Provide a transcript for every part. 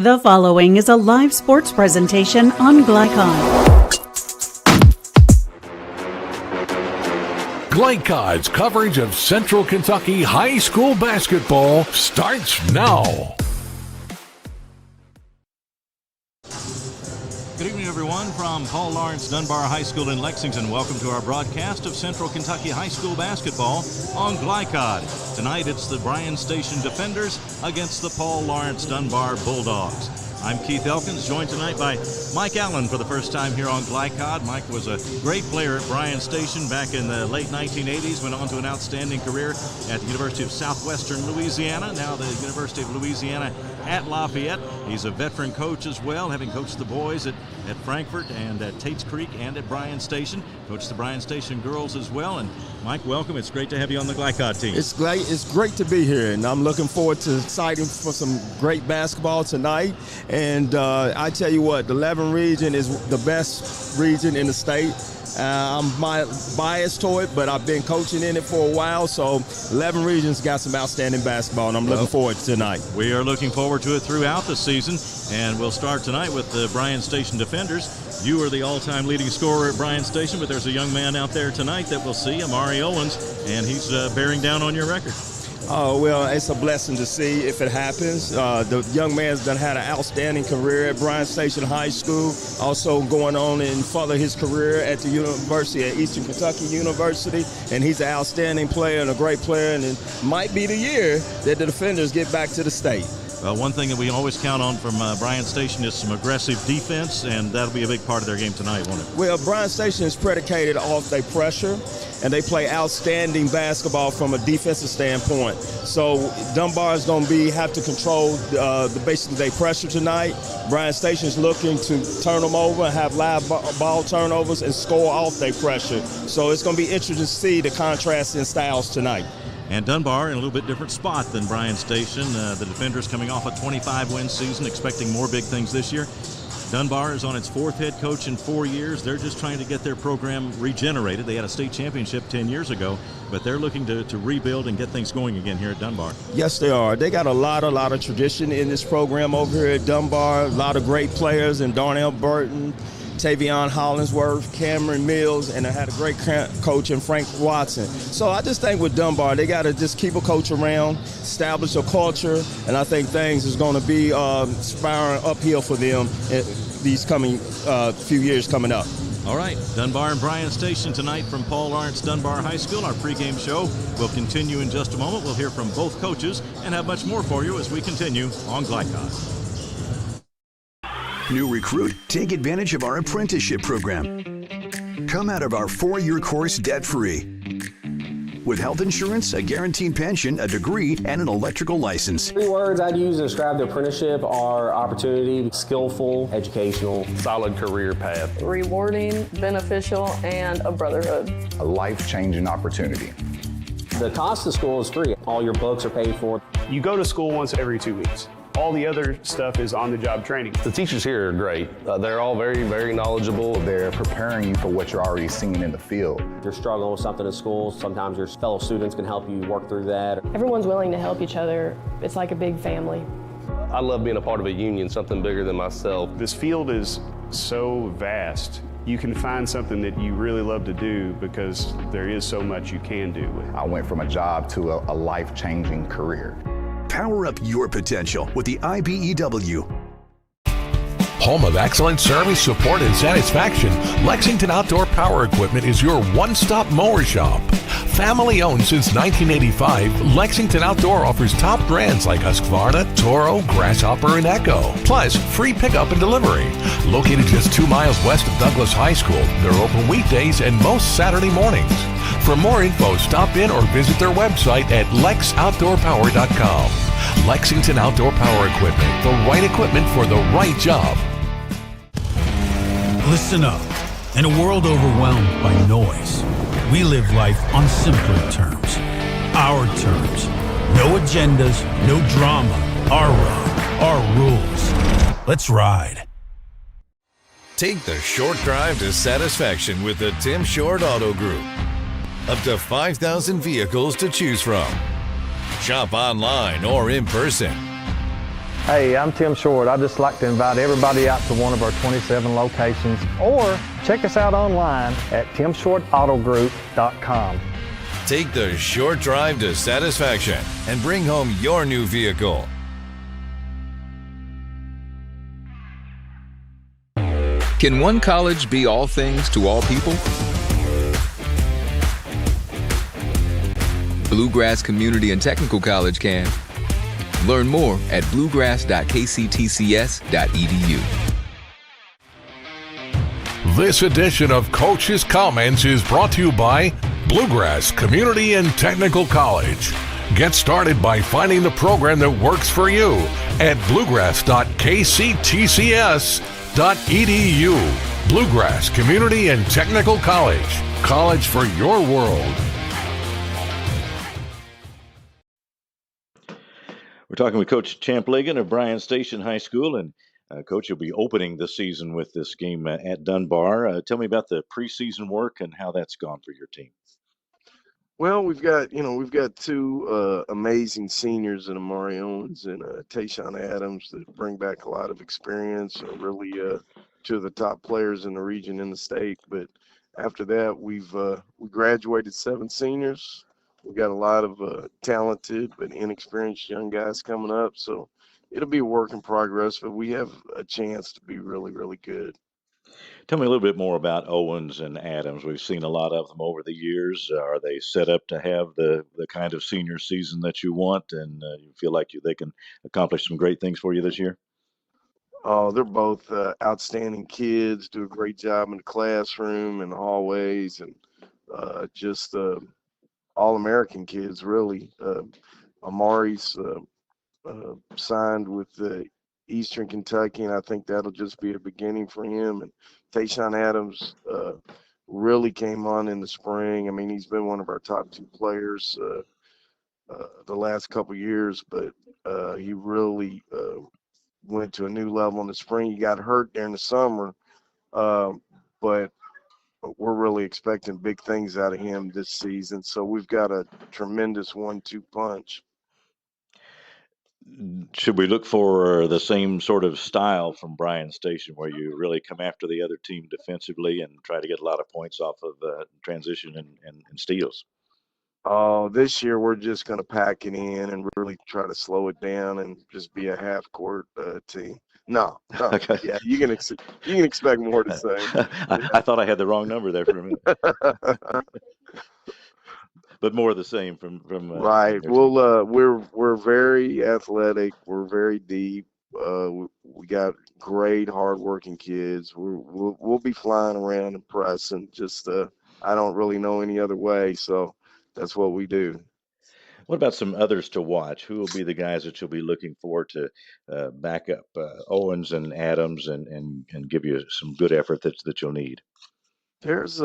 The following is a live sports presentation on Glycod. Glycod's coverage of Central Kentucky high school basketball starts now. Good evening, everyone, from Paul Lawrence Dunbar High School in Lexington. Welcome to our broadcast of Central Kentucky high school basketball on Glycod. Tonight, it's the Bryan Station Defenders against the Paul Lawrence Dunbar Bulldogs. I'm Keith Elkins, joined tonight by Mike Allen for the first time here on Glycod. Mike was a great player at Bryan Station back in the late 1980s, went on to an outstanding career at the University of Southwestern Louisiana, now the University of Louisiana at Lafayette. He's a veteran coach as well, having coached the boys at Frankfort and at Tates Creek and at Bryan Station. Coached the Bryan Station girls as well. And Mike, welcome. It's great to have you on the Glycod team. It's great. It's great to be here, and I'm looking forward to exciting for some great basketball tonight. And I tell you what, the 11 region is the best region in the state. I'm biased to it, but I've been coaching in it for a while, so 11 regions got some outstanding basketball, and I'm looking forward to tonight. We are looking forward to it throughout the season, and we'll start tonight with the Bryan Station Defenders. You are the all-time leading scorer at Bryan Station, but there's a young man out there tonight that we'll see, Amari Owens, and he's bearing down on your record. Oh, well, it's a blessing to see if it happens. The young man's done had an outstanding career at Bryan Station High School, also going on and further his career at the University at Eastern Kentucky University, and he's an outstanding player and a great player, and it might be the year that the Defenders get back to the state. Well, one thing that we always count on from Bryan Station is some aggressive defense, and that'll be a big part of their game tonight, won't it? Well, Bryan Station is predicated off their pressure, and they play outstanding basketball from a defensive standpoint. So Dunbar is going to have to control basically their pressure tonight. Bryan Station is looking to turn them over and have live ball turnovers and score off their pressure. So it's going to be interesting to see the contrast in styles tonight. And Dunbar in a little bit different spot than Bryan Station. The Defenders coming off a 25-win season, expecting more big things this year. Dunbar is on its fourth head coach in 4 years. They're just trying to get their program regenerated. They had a state championship 10 years ago, but they're looking to rebuild and get things going again here at Dunbar. Yes, they are. They got a lot of tradition in this program over here at Dunbar. A lot of great players in Darnell Burton, Tavion Hollingsworth, Cameron Mills, and I had a great coach in Frank Watson. So I just think with Dunbar, they got to just keep a coach around, establish a culture, and I think things is going to be spiraling uphill for them in these coming few years coming up. All right, Dunbar and Bryan Station tonight from Paul Lawrence Dunbar High School. Our pregame show will continue in just a moment. We'll hear from both coaches and have much more for you as we continue on Glycod. New recruit, take advantage of our apprenticeship program. Come out of our 4-year course debt-free. With health insurance, a guaranteed pension, a degree, and an electrical license. 3 words I'd use to describe the apprenticeship are opportunity, skillful, educational, solid career path, rewarding, beneficial, and a brotherhood. A life-changing opportunity. The cost of school is free. All your books are paid for. You go to school once every 2 weeks. All the other stuff is on-the-job training. The teachers here are great. They're all very, very knowledgeable. They're preparing you for what you're already seeing in the field. If you're struggling with something in school, sometimes your fellow students can help you work through that. Everyone's willing to help each other. It's like a big family. I love being a part of a union, something bigger than myself. This field is so vast. You can find something that you really love to do because there is so much you can do. I went from a job to a life-changing career. Power up your potential with the IBEW. Home of excellent service, support, and satisfaction, Lexington Outdoor Power Equipment is your one-stop mower shop. Family owned since 1985, Lexington Outdoor offers top brands like Husqvarna, Toro, Grasshopper, and Echo. Plus, free pickup and delivery. Located just 2 miles west of Douglas High School, they're open weekdays and most Saturday mornings. For more info, stop in or visit their website at lexoutdoorpower.com. Lexington Outdoor Power Equipment, the right equipment for the right job. Listen up. In a world overwhelmed by noise, we live life on simpler terms. Our terms. No agendas, no drama. Our road, our rules. Let's ride. Take the short drive to satisfaction with the Tim Short Auto Group. Up to 5,000 vehicles to choose from. Shop online or in person. Hey, I'm Tim Short. I'd just like to invite everybody out to one of our 27 locations, or check us out online at timshortautogroup.com. Take the short drive to satisfaction and bring home your new vehicle. Can one college be all things to all people? Bluegrass Community and Technical College can. Learn more at bluegrass.kctcs.edu. This edition of Coach's Comments is brought to you by Bluegrass Community and Technical College. Get started by finding the program that works for you at bluegrass.kctcs.edu. Bluegrass Community and Technical College. College for your world. We're talking with Coach Champ Ligon of Bryan Station High School, and Coach will be opening the season with this game at Dunbar. Tell me about the preseason work and how that's gone for your team. Well, we've got two amazing seniors in Amari Owens and Tayshawn Adams that bring back a lot of experience. Really, two of the top players in the region and the state. But after that, we graduated 7 seniors. We've got a lot of talented but inexperienced young guys coming up, so it'll be a work in progress, but we have a chance to be really, really good. Tell me a little bit more about Owens and Adams. We've seen a lot of them over the years. Are they set up to have the kind of senior season that you want, and you feel like they can accomplish some great things for you this year? Oh, they're both outstanding kids, do a great job in the classroom and the hallways, and just all-American kids, really. Amari's signed with Eastern Kentucky, and I think that'll just be a beginning for him. And Tayshawn Adams really came on in the spring. I mean, he's been one of our top 2 players the last couple years, but he really went to a new level in the spring. He got hurt during the summer, but we're really expecting big things out of him this season. So we've got a tremendous 1-2 punch. Should we look for the same sort of style from Bryan Station, where you really come after the other team defensively and try to get a lot of points off of transition and steals? This year we're just going to pack it in and really try to slow it down and just be a half-court team. No. Okay. Yeah, you can expect more the same. I thought I had the wrong number there for a minute. But more of the same from right. Well, we're very athletic. We're very deep. We got great, hardworking kids. We'll be flying around and pressing. Just I don't really know any other way, so that's what we do. What about some others to watch? Who will be the guys that you'll be looking for to back up Owens and Adams and give you some good effort that you'll need? There's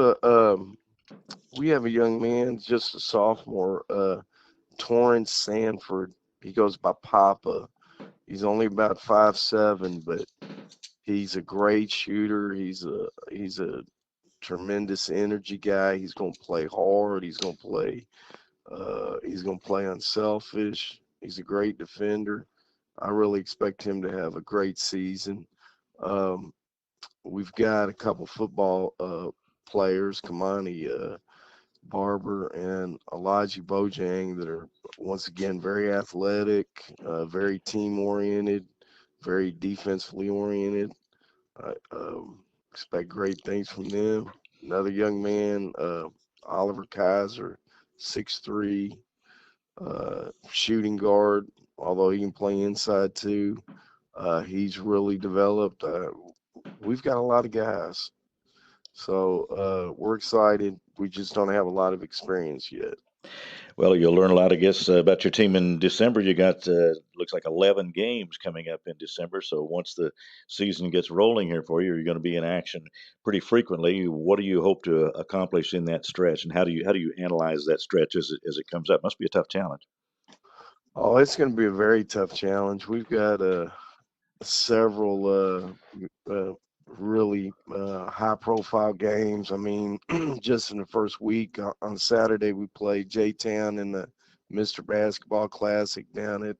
we have a young man, just a sophomore, Torrance Sanford. He goes by Papa. He's only about 5'7", but he's a great shooter. He's a tremendous energy guy. He's going to play hard. He's going to play unselfish. He's a great defender. I really expect him to have a great season. We've got a couple football players, Kamani Barber and Elijah Bojang, that are once again very athletic, very team-oriented, very defensively oriented. I expect great things from them. Another young man, Oliver Kaiser, 6'3", shooting guard, although he can play inside too. He's really developed. We've got a lot of guys. So we're excited. We just don't have a lot of experience yet. Well, you'll learn a lot, I guess, about your team in December. You got, looks like 11 games coming up in December. So once the season gets rolling here for you, you're going to be in action pretty frequently. What do you hope to accomplish in that stretch, and how do you analyze that stretch as it comes up? Must be a tough challenge. Oh, it's going to be a very tough challenge. We've got several really high-profile games. I mean, just in the first week, on Saturday, we played J-Town in the Mr. Basketball Classic down at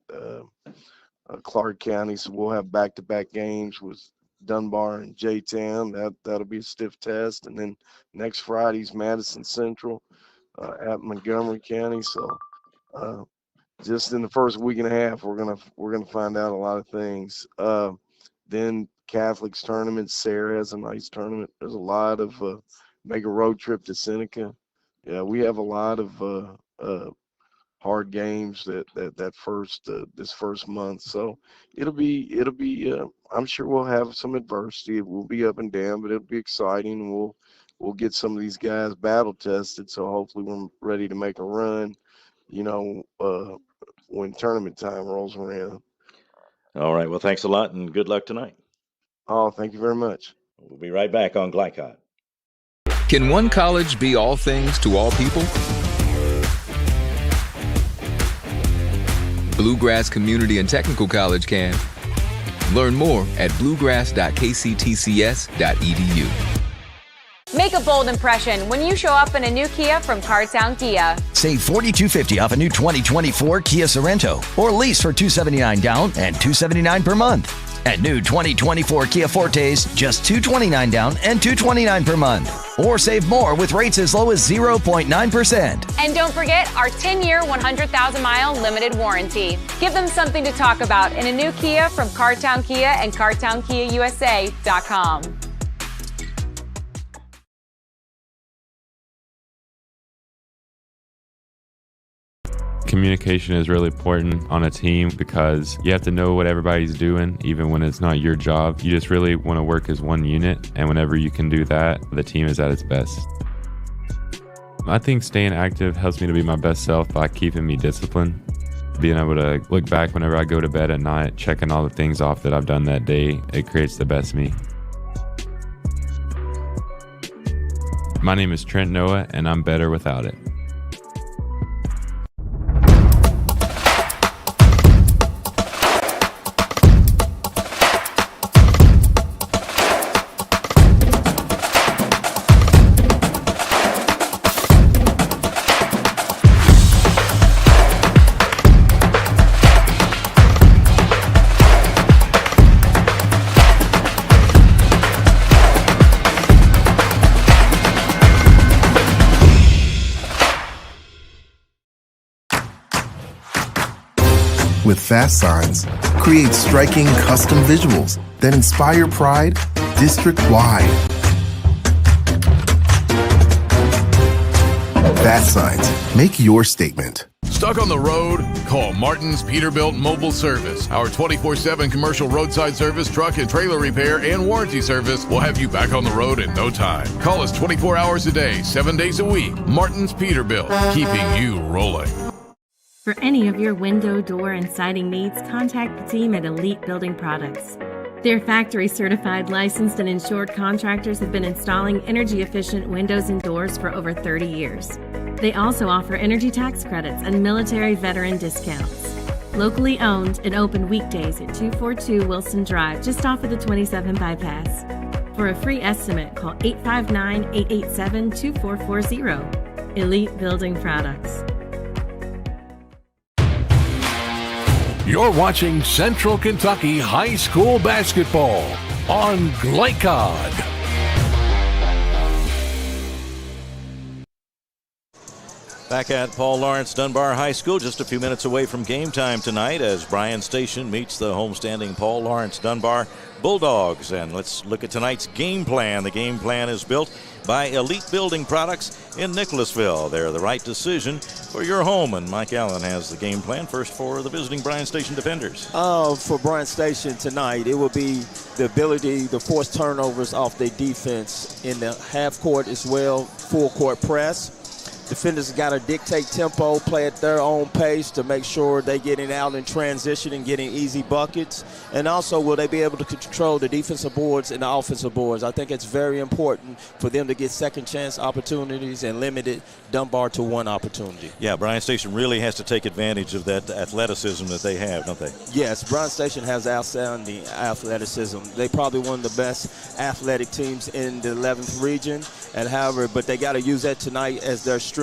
Clark County. So we'll have back-to-back games with Dunbar and J-Town. That'll be a stiff test. And then next Friday's Madison Central at Montgomery County. So just in the first week and a half, we're gonna find out a lot of things. Then Catholics tournament. Sarah has a nice tournament. There's a lot of make a road trip to Seneca. Yeah, we have a lot of hard games this first month. So it'll be I'm sure we'll have some adversity. We'll be up and down, but it'll be exciting. We'll get some of these guys battle tested. So hopefully we're ready to make a run, when tournament time rolls around. All right. Well, thanks a lot and good luck tonight. Oh, thank you very much. We'll be right back on Glycod. Can one college be all things to all people? Bluegrass Community and Technical College can. Learn more at bluegrass.kctcs.edu. Make a bold impression when you show up in a new Kia from Cartown Kia. Save $4,250 off a new 2024 Kia Sorento or lease for $279 down and $279 per month. And new 2024 Kia Fortes, just $229 down and $229 per month. Or save more with rates as low as 0.9%. And don't forget our 10-year, 100,000-mile limited warranty. Give them something to talk about in a new Kia from Cartown Kia and CartownKiaUSA.com. Communication is really important on a team because you have to know what everybody's doing, even when it's not your job. You just really want to work as one unit, and whenever you can do that, the team is at its best. I think staying active helps me to be my best self by keeping me disciplined. Being able to look back whenever I go to bed at night, checking all the things off that I've done that day, it creates the best me. My name is Trent Noah, and I'm better without it. With Fast Signs, create striking custom visuals that inspire pride district-wide. Fast Signs, make your statement. Stuck on the road? Call Martin's Peterbilt Mobile Service. Our 24/7 commercial roadside service, truck and trailer repair, and warranty service will have you back on the road in no time. Call us 24 hours a day, 7 days a week. Martin's Peterbilt, keeping you rolling. For any of your window, door, and siding needs, contact the team at Elite Building Products. Their factory-certified, licensed, and insured contractors have been installing energy-efficient windows and doors for over 30 years. They also offer energy tax credits and military veteran discounts. Locally owned and open weekdays at 242 Wilson Drive, just off of the 27 bypass. For a free estimate, call 859-887-2440. Elite Building Products. You're watching Central Kentucky High School Basketball on Glycod. Back at Paul Lawrence Dunbar High School, just a few minutes away from game time tonight as Bryan Station meets the homestanding Paul Lawrence Dunbar Bulldogs. And let's look at tonight's game plan. The game plan is built by Elite Building Products in Nicholasville. They're the right decision for your home. And Mike Allen has the game plan first for the visiting Bryan Station defenders. For Bryan Station tonight, it will be the ability to force turnovers off their defense in the half court as well, full court press. Defenders got to dictate tempo, play at their own pace to make sure they getting out in transition and getting easy buckets. And also, will they be able to control the defensive boards and the offensive boards? I think it's very important for them to get second chance opportunities and limit Dunbar to one opportunity. Yeah, Bryan Station really has to take advantage of that athleticism that they have, don't they? Yes, Bryan Station has outstanding athleticism. They probably one of the best athletic teams in the 11th region. And however, but they got to use that tonight as their strength.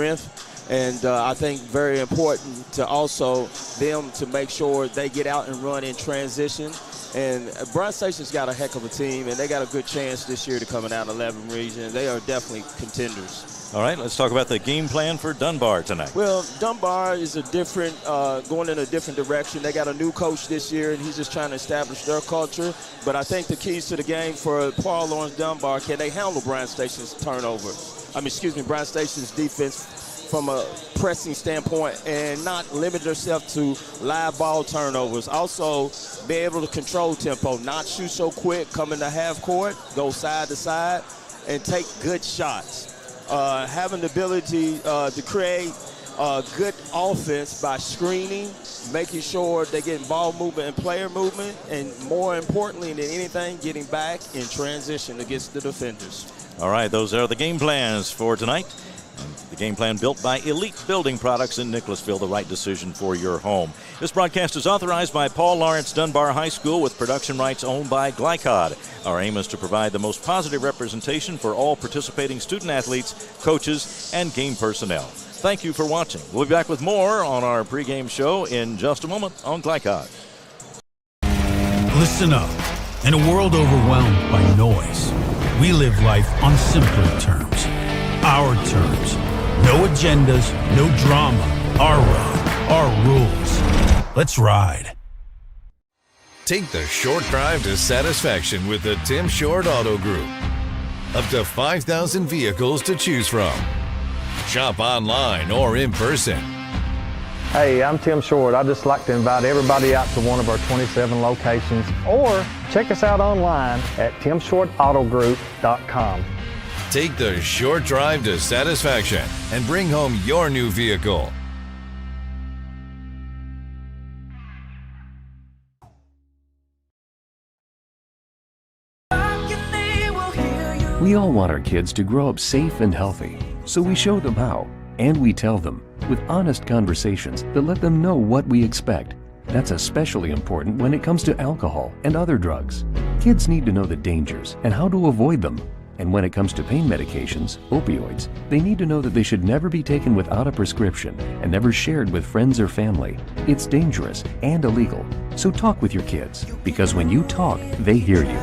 And I think very important to also them to make sure they get out and run in transition. And Bryan Station's got a heck of a team, and they got a good chance this year to come out 11 region. They are definitely contenders. All right, let's talk about the game plan for Dunbar tonight. Well, Dunbar is going in a different direction. They got a new coach this year, and he's just trying to establish their culture. But I think the keys to the game for Paul Lawrence Dunbar, can they handle Bryan Station's Bryan Station's defense from a pressing standpoint and not limit themselves to live ball turnovers. Also, be able to control tempo, not shoot so quick, come into half court, go side to side, and take good shots. Having the ability to create good offense by screening, making sure they get ball movement and player movement, and more importantly than anything, getting back in transition against the defenders. All right, those are the game plans for tonight. The game plan built by Elite Building Products in Nicholasville, the right decision for your home. This broadcast is authorized by Paul Lawrence Dunbar High School with production rights owned by Glycod. Our aim is to provide the most positive representation for all participating student athletes, coaches, and game personnel. Thank you for watching. We'll be back with more on our pregame show in just a moment on Glycod. Listen up. In a world overwhelmed by noise, we live life on simpler terms. Our terms. No agendas, no drama. Our road, our rules. Let's ride. Take the short drive to satisfaction with the Tim Short Auto Group. Up to 5,000 vehicles to choose from. Shop online or in person. Hey, I'm Tim Short. I'd just like to invite everybody out to one of our 27 locations, or check us out online at timshortautogroup.com. Take the short drive to satisfaction and bring home your new vehicle. We all want our kids to grow up safe and healthy, so we show them how, and we tell them with honest conversations that let them know what we expect. That's especially important when it comes to alcohol and other drugs. Kids need to know the dangers and how to avoid them. And when it comes to pain medications, opioids, they need to know that they should never be taken without a prescription and never shared with friends or family. It's dangerous and illegal. So talk with your kids, because when you talk, they hear you.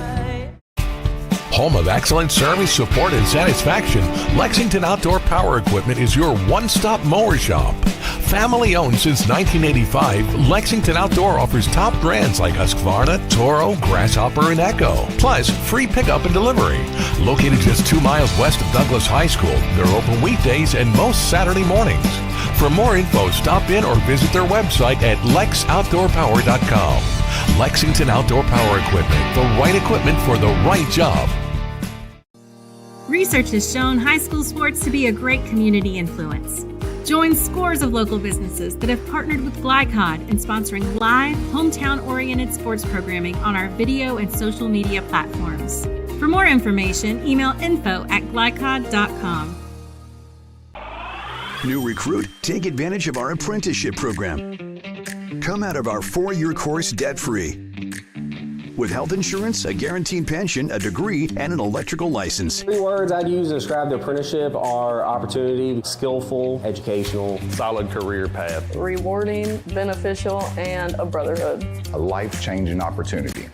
Home of excellent service, support, and satisfaction, Lexington Outdoor Power Equipment is your one-stop mower shop. Family owned since 1985, Lexington Outdoor offers top brands like Husqvarna, Toro, Grasshopper, and Echo. Plus, free pickup and delivery. Located just 2 miles west of Douglas High School, they're open weekdays and most Saturday mornings. For more info, stop in or visit their website at lexoutdoorpower.com. Lexington Outdoor Power Equipment, the right equipment for the right job. Research has shown high school sports to be a great community influence. Join scores of local businesses that have partnered with Glycod in sponsoring live, hometown-oriented sports programming on our video and social media platforms. For more information, email info@glycod.com. New recruit? Take advantage of our apprenticeship program. Come out of our 4-year course debt-free. With health insurance, a guaranteed pension, a degree, and an electrical license. 3 words I'd use to describe the apprenticeship are opportunity, skillful, educational, solid career path, rewarding, beneficial, and a brotherhood. A life-changing opportunity.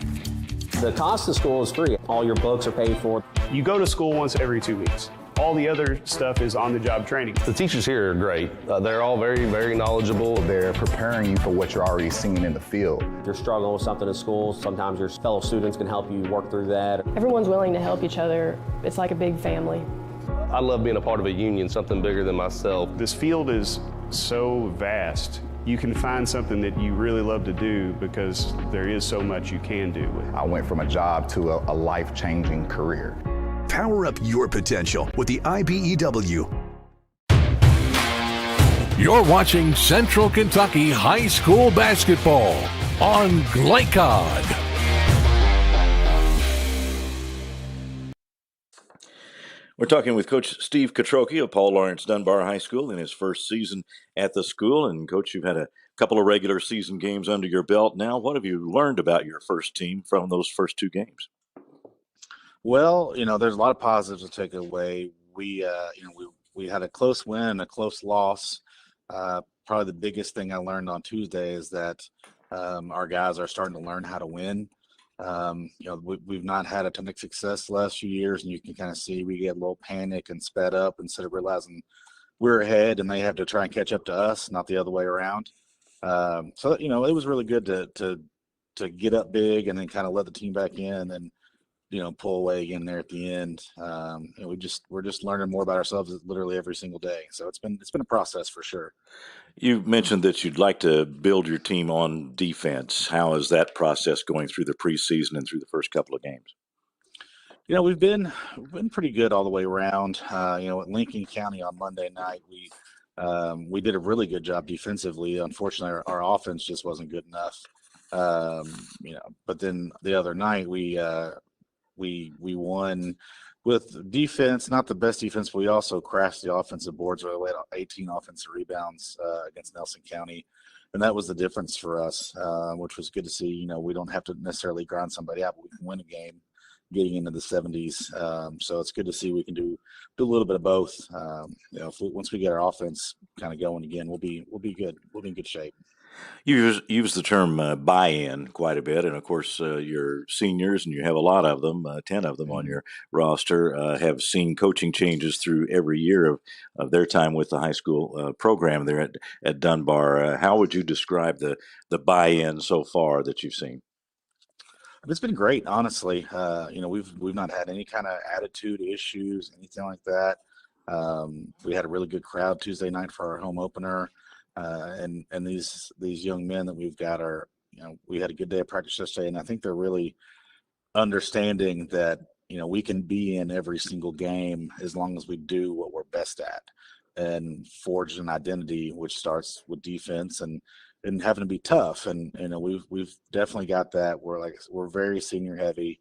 The cost of school is free. All your books are paid for. You go to school once every 2 weeks. All the other stuff is on-the-job training. The teachers here are great. They're all very, very knowledgeable. They're preparing you for what you're already seeing in the field. If you're struggling with something in school, sometimes your fellow students can help you work through that. Everyone's willing to help each other. It's like a big family. I love being a part of a union, something bigger than myself. This field is so vast. You can find something that you really love to do because there is so much you can do with it. I went from a job to a life-changing career. Power up your potential with the IBEW. You're watching Central Kentucky High School Basketball on Glycod. We're talking with Coach Steve Katroki of Paul Lawrence Dunbar High School in his first season at the school. And, Coach, you've had a couple of regular season games under your belt now. What have you learned about your first team from those first 2 games? Well, there's a lot of positives to take away. We we had a close win, a close loss. Probably the biggest thing I learned on Tuesday is that our guys are starting to learn how to win. We've not had a ton of success the last few years, and you can kind of see we get a little panic and sped up instead of realizing we're ahead and they have to try and catch up to us, not the other way around. So it was really good to get up big and then kind of let the team back in and pull away again there at the end. We're just learning more about ourselves literally every single day. So it's been a process for sure. You mentioned that you'd like to build your team on defense. How is that process going through the preseason and through the first couple of games? We've been pretty good all the way around. At Lincoln County on Monday night, we did a really good job defensively. Unfortunately, our offense just wasn't good enough. But then the other night we won with defense, not the best defense, but we also crashed the offensive boards. We had 18 offensive rebounds against Nelson County, and that was the difference for us, which was good to see. We don't have to necessarily grind somebody out, but we can win a game getting into the 70s. So it's good to see we can do a little bit of both. Once we get our offense kind of going again, we'll be good. We'll be in good shape. You use the term buy-in quite a bit, and of course your seniors, and you have a lot of them, 10 of them on your roster, have seen coaching changes through every year of their time with the high school program there at Dunbar. How would you describe the buy-in so far that you've seen? It's been great, honestly. We've not had any kind of attitude issues, anything like that. We had a really good crowd Tuesday night for our home opener. And these young men that we've got are, we had a good day of practice yesterday, and I think they're really understanding that, we can be in every single game as long as we do what we're best at and forge an identity, which starts with defense and having to be tough. And, we've definitely got that. We're very senior heavy,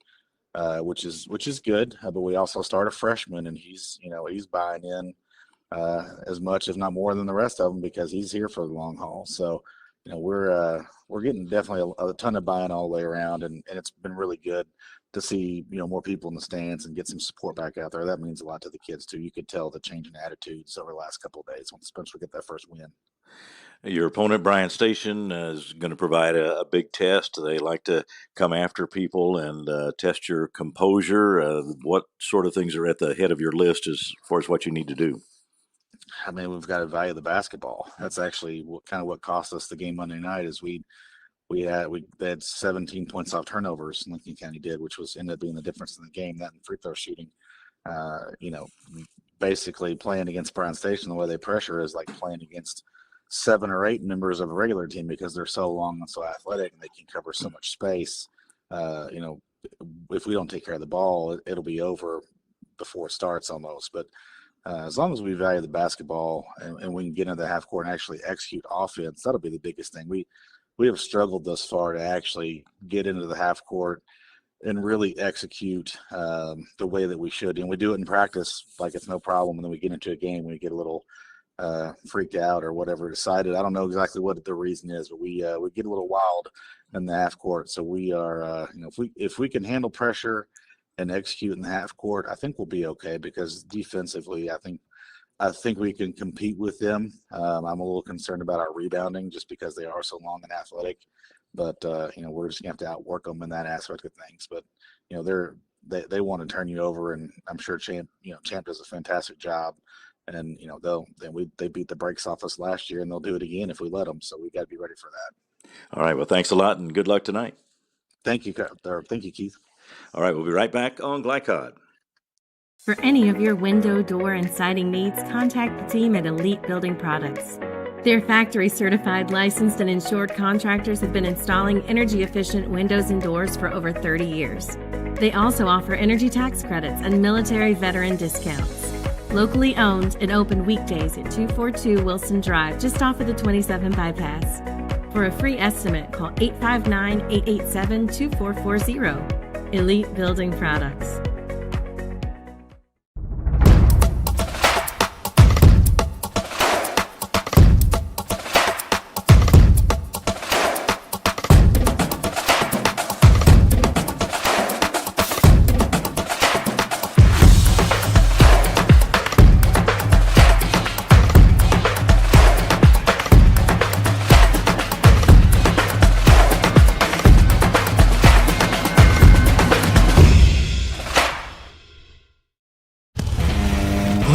which is good, but we also start a freshman, and he's buying in as much, if not more, than the rest of them because he's here for the long haul. So, we're getting definitely a ton of buy-in all the way around, and it's been really good to see more people in the stands and get some support back out there. That means a lot to the kids too. You could tell the change in attitudes over the last couple of days, especially get that first win. Your opponent, Bryan Station, is going to provide a big test. They like to come after people and test your composure. What sort of things are at the head of your list as far as what you need to do? I mean, we've got to value the basketball. That's actually what cost us the game Monday night is we had 17 points off turnovers. Lincoln County did, which ended up being the difference in the game. That and free throw shooting. Basically playing against Bryan Station, the way they pressure is like playing against 7 or 8 members of a regular team because they're so long and so athletic and they can cover so much space. If we don't take care of the ball, it'll be over before it starts almost. But as long as we value the basketball and we can get into the half court and actually execute offense, that'll be the biggest thing. We have struggled thus far to actually get into the half court and really execute the way that we should. And we do it in practice like it's no problem. And then we get into a game, we get a little freaked out or whatever decided. I don't know exactly what the reason is, but we get a little wild in the half court. So we are, if we can handle pressure and execute in the half court, I think we'll be okay because defensively, I think we can compete with them. I'm a little concerned about our rebounding just because they are so long and athletic, but we're just gonna have to outwork them in that aspect of things. But they want to turn you over, and I'm sure Champ does a fantastic job. And they beat the brakes off us last year, and they'll do it again if we let them. So we got to be ready for that. All right. Well, thanks a lot, and good luck tonight. Thank you, Keith. All right, we'll be right back on Glycod. For any of your window, door, and siding needs, contact the team at Elite Building Products. Their factory-certified, licensed, and insured contractors have been installing energy-efficient windows and doors for over 30 years. They also offer energy tax credits and military veteran discounts. Locally owned and open weekdays at 242 Wilson Drive, just off of the 27 bypass. For a free estimate, call 859-887-2440. Elite Building Products.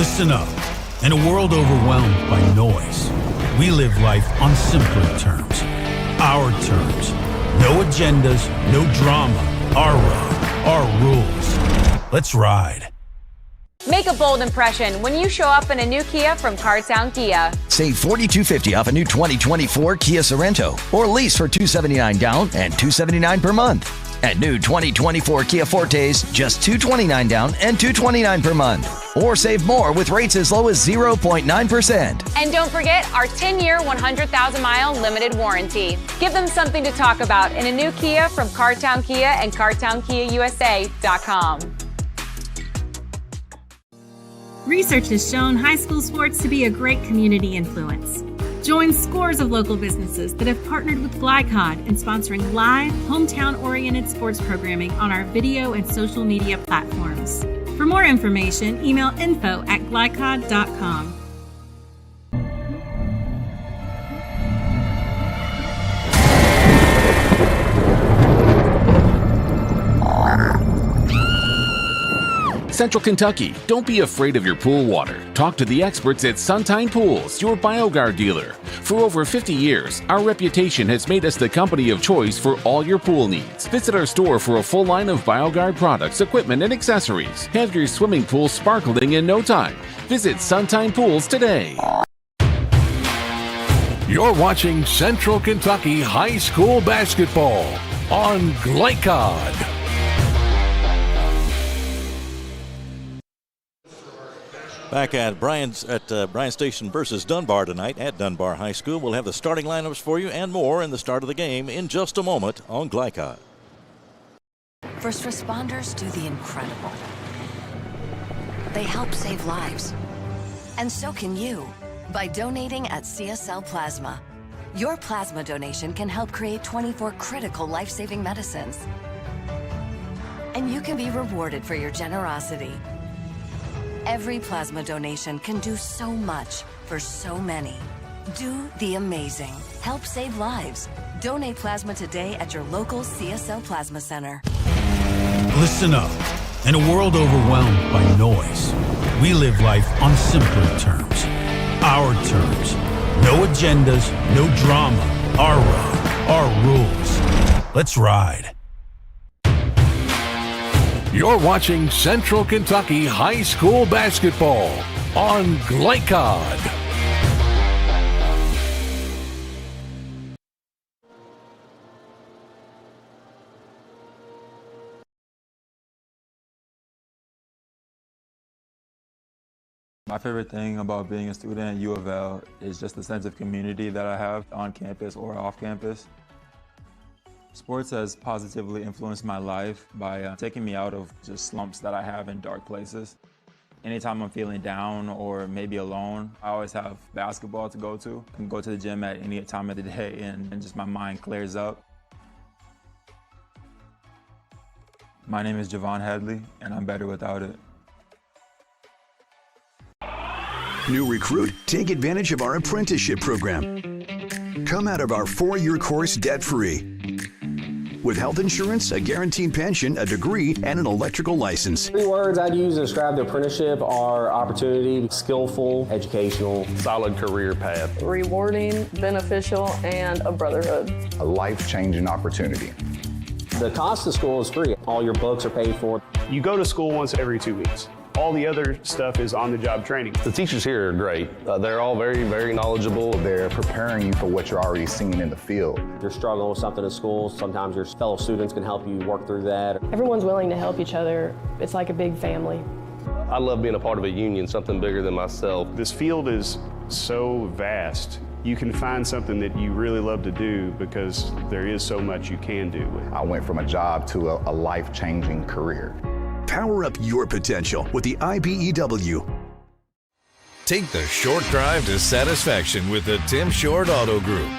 Listen up. In a world overwhelmed by noise, we live life on simpler terms. Our terms. No agendas, no drama. Our road, our rules. Let's ride. Make a bold impression when you show up in a new Kia from Cartown Kia. Save $4,250 off a new 2024 Kia Sorento or lease for $279 down and $279 per month. At new 2024 Kia Fortes, just $229 down and $229 per month. Or save more with rates as low as 0.9%. And don't forget our 10-year, 100,000-mile limited warranty. Give them something to talk about in a new Kia from Cartown Kia and CartownKiaUSA.com. Research has shown high school sports to be a great community influence. Join scores of local businesses that have partnered with Glycod in sponsoring live, hometown-oriented sports programming on our video and social media platforms. For more information, email info@glycod.com. Central Kentucky, don't be afraid of your pool water. Talk to the experts at Suntine Pools, your BioGuard dealer. For over 50 years, our reputation has made us the company of choice for all your pool needs. Visit our store for a full line of BioGuard products, equipment, and accessories. Have your swimming pool sparkling in no time. Visit Suntine Pools today. You're watching Central Kentucky High School Basketball on Glycod. Back at Bryan Station versus Dunbar tonight at Dunbar High School. We'll have the starting lineups for you and more in the start of the game in just a moment on Glycod. First responders do the incredible. They help save lives. And so can you by donating at CSL Plasma. Your plasma donation can help create 24 critical life-saving medicines. And you can be rewarded for your generosity. Every plasma donation can do so much for so many. Do the amazing. Help save lives. Donate plasma today at your local CSL Plasma Center. Listen up. In a world overwhelmed by noise, we live life on simpler terms. Our terms. No agendas, no drama. Our road, our rules. Let's ride. You're watching Central Kentucky High School Basketball on Glycod. My favorite thing about being a student at U of L is just the sense of community that I have on campus or off campus. Sports has positively influenced my life by taking me out of just slumps that I have in dark places. Anytime I'm feeling down or maybe alone, I always have basketball to go to. I can go to the gym at any time of the day and just my mind clears up. My name is Javon Hadley, and I'm better without it. New recruit, take advantage of our apprenticeship program. Come out of our 4-year course debt-free. With health insurance, a guaranteed pension, a degree, and an electrical license. 3 words I'd use to describe the apprenticeship are opportunity, skillful, educational, solid career path, rewarding, beneficial, and a brotherhood. A life-changing opportunity. The cost of school is free. All your books are paid for. You go to school once every 2 weeks. All the other stuff is on-the-job training. The teachers here are great. They're all very, very knowledgeable. They're preparing you for what you're already seeing in the field. If you're struggling with something in school, sometimes your fellow students can help you work through that. Everyone's willing to help each other. It's like a big family. I love being a part of a union, something bigger than myself. This field is so vast. You can find something that you really love to do because there is so much you can do. I went from a job to a life-changing career. Power up your potential with the IBEW. Take the short drive to satisfaction with the Tim Short Auto Group.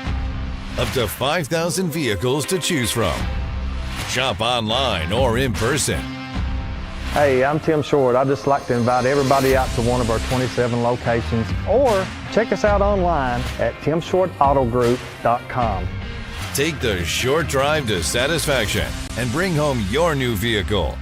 Up to 5,000 vehicles to choose from. Shop online or in person. Hey, I'm Tim Short. I'd just like to invite everybody out to one of our 27 locations or check us out online at timshortautogroup.com. Take the short drive to satisfaction and bring home your new vehicle.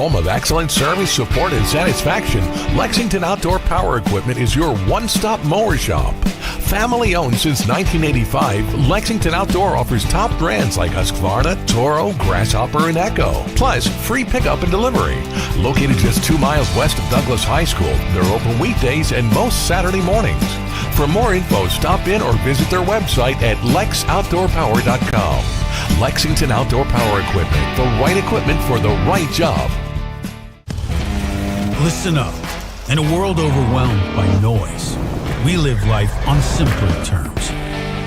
Home of excellent service, support, and satisfaction, Lexington Outdoor Power Equipment is your one-stop mower shop. Family owned since 1985, Lexington Outdoor offers top brands like Husqvarna, Toro, Grasshopper, and Echo. Plus, free pickup and delivery. Located just 2 miles west of Douglas High School, they're open weekdays and most Saturday mornings. For more info, stop in or visit their website at lexoutdoorpower.com. Lexington Outdoor Power Equipment, the right equipment for the right job. Listen up. In a world overwhelmed by noise, we live life on simpler terms.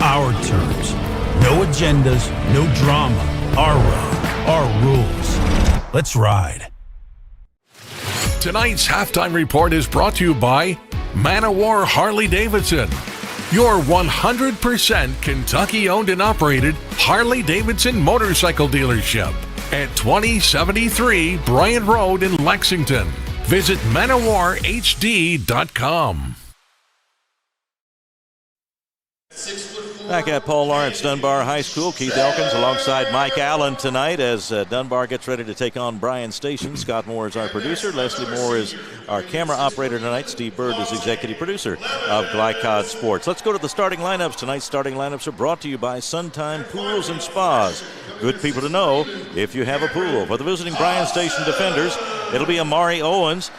Our terms. No agendas, no drama. Our road, our rules. Let's ride. Tonight's halftime report is brought to you by Man O' War Harley-Davidson, your 100% Kentucky-owned and operated Harley-Davidson motorcycle dealership at 2073 Bryan Road in Lexington. Visit manowarhd.com. Back at Paul Lawrence Dunbar High School, Keith Elkins alongside Mike Allen tonight as Dunbar gets ready to take on Bryan Station. Scott Moore is our producer. Leslie Moore is our camera operator tonight. Steve Bird is executive producer of Glycod Sports. Let's go to the starting lineups. Tonight's starting lineups are brought to you by Suntime Pools and Spas. Good people to know if you have a pool. For the visiting Bryan Station defenders, it'll be Amari Owens.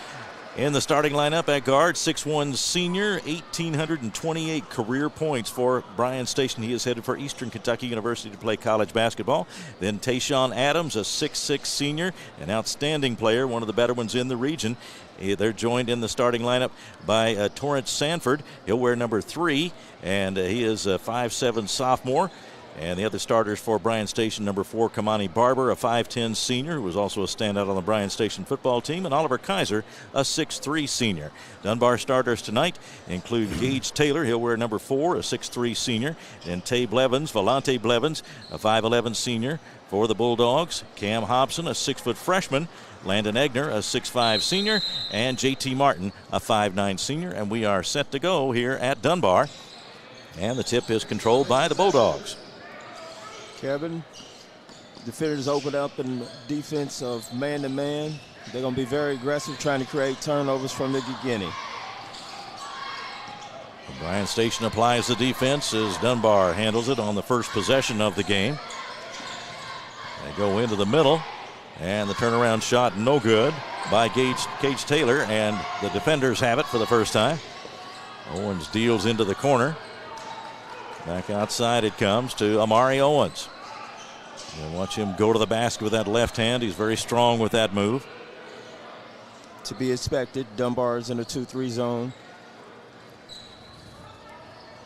In the starting lineup at guard, 6'1 senior, 1,828 career points for Bryan Station. He is headed for Eastern Kentucky University to play college basketball. Then Tayshawn Adams, a 6'6 senior, an outstanding player, one of the better ones in the region. They're joined in the starting lineup by Torrance Sanford. He'll wear number 3, and he is a 5'7 sophomore. And the other starters for Bryan Station, number 4, Kamani Barber, a 5'10 senior, who was also a standout on the Bryan Station football team, and Oliver Kaiser, a 6'3 senior. Dunbar starters tonight include Gage Taylor, he'll wear number 4, a 6'3 senior, and Volante Blevins, a 5'11 senior for the Bulldogs. Cam Hobson, a 6-foot freshman. Landon Egner, a 6'5 senior, and J.T. Martin, a 5'9 senior. And we are set to go here at Dunbar. And the tip is controlled by the Bulldogs. Kevin, defenders open up in defense of man-to-man. They're going to be very aggressive, trying to create turnovers from the beginning. Bryan Station applies the defense as Dunbar handles it on the first possession of the game. They go into the middle, and the turnaround shot no good by Gage Taylor, and the defenders have it for the first time. Owens deals into the corner. Back outside it comes to Amari Owens. And watch him go to the basket with that left hand. He's very strong with that move. To be expected, Dunbar is in a 2-3 zone.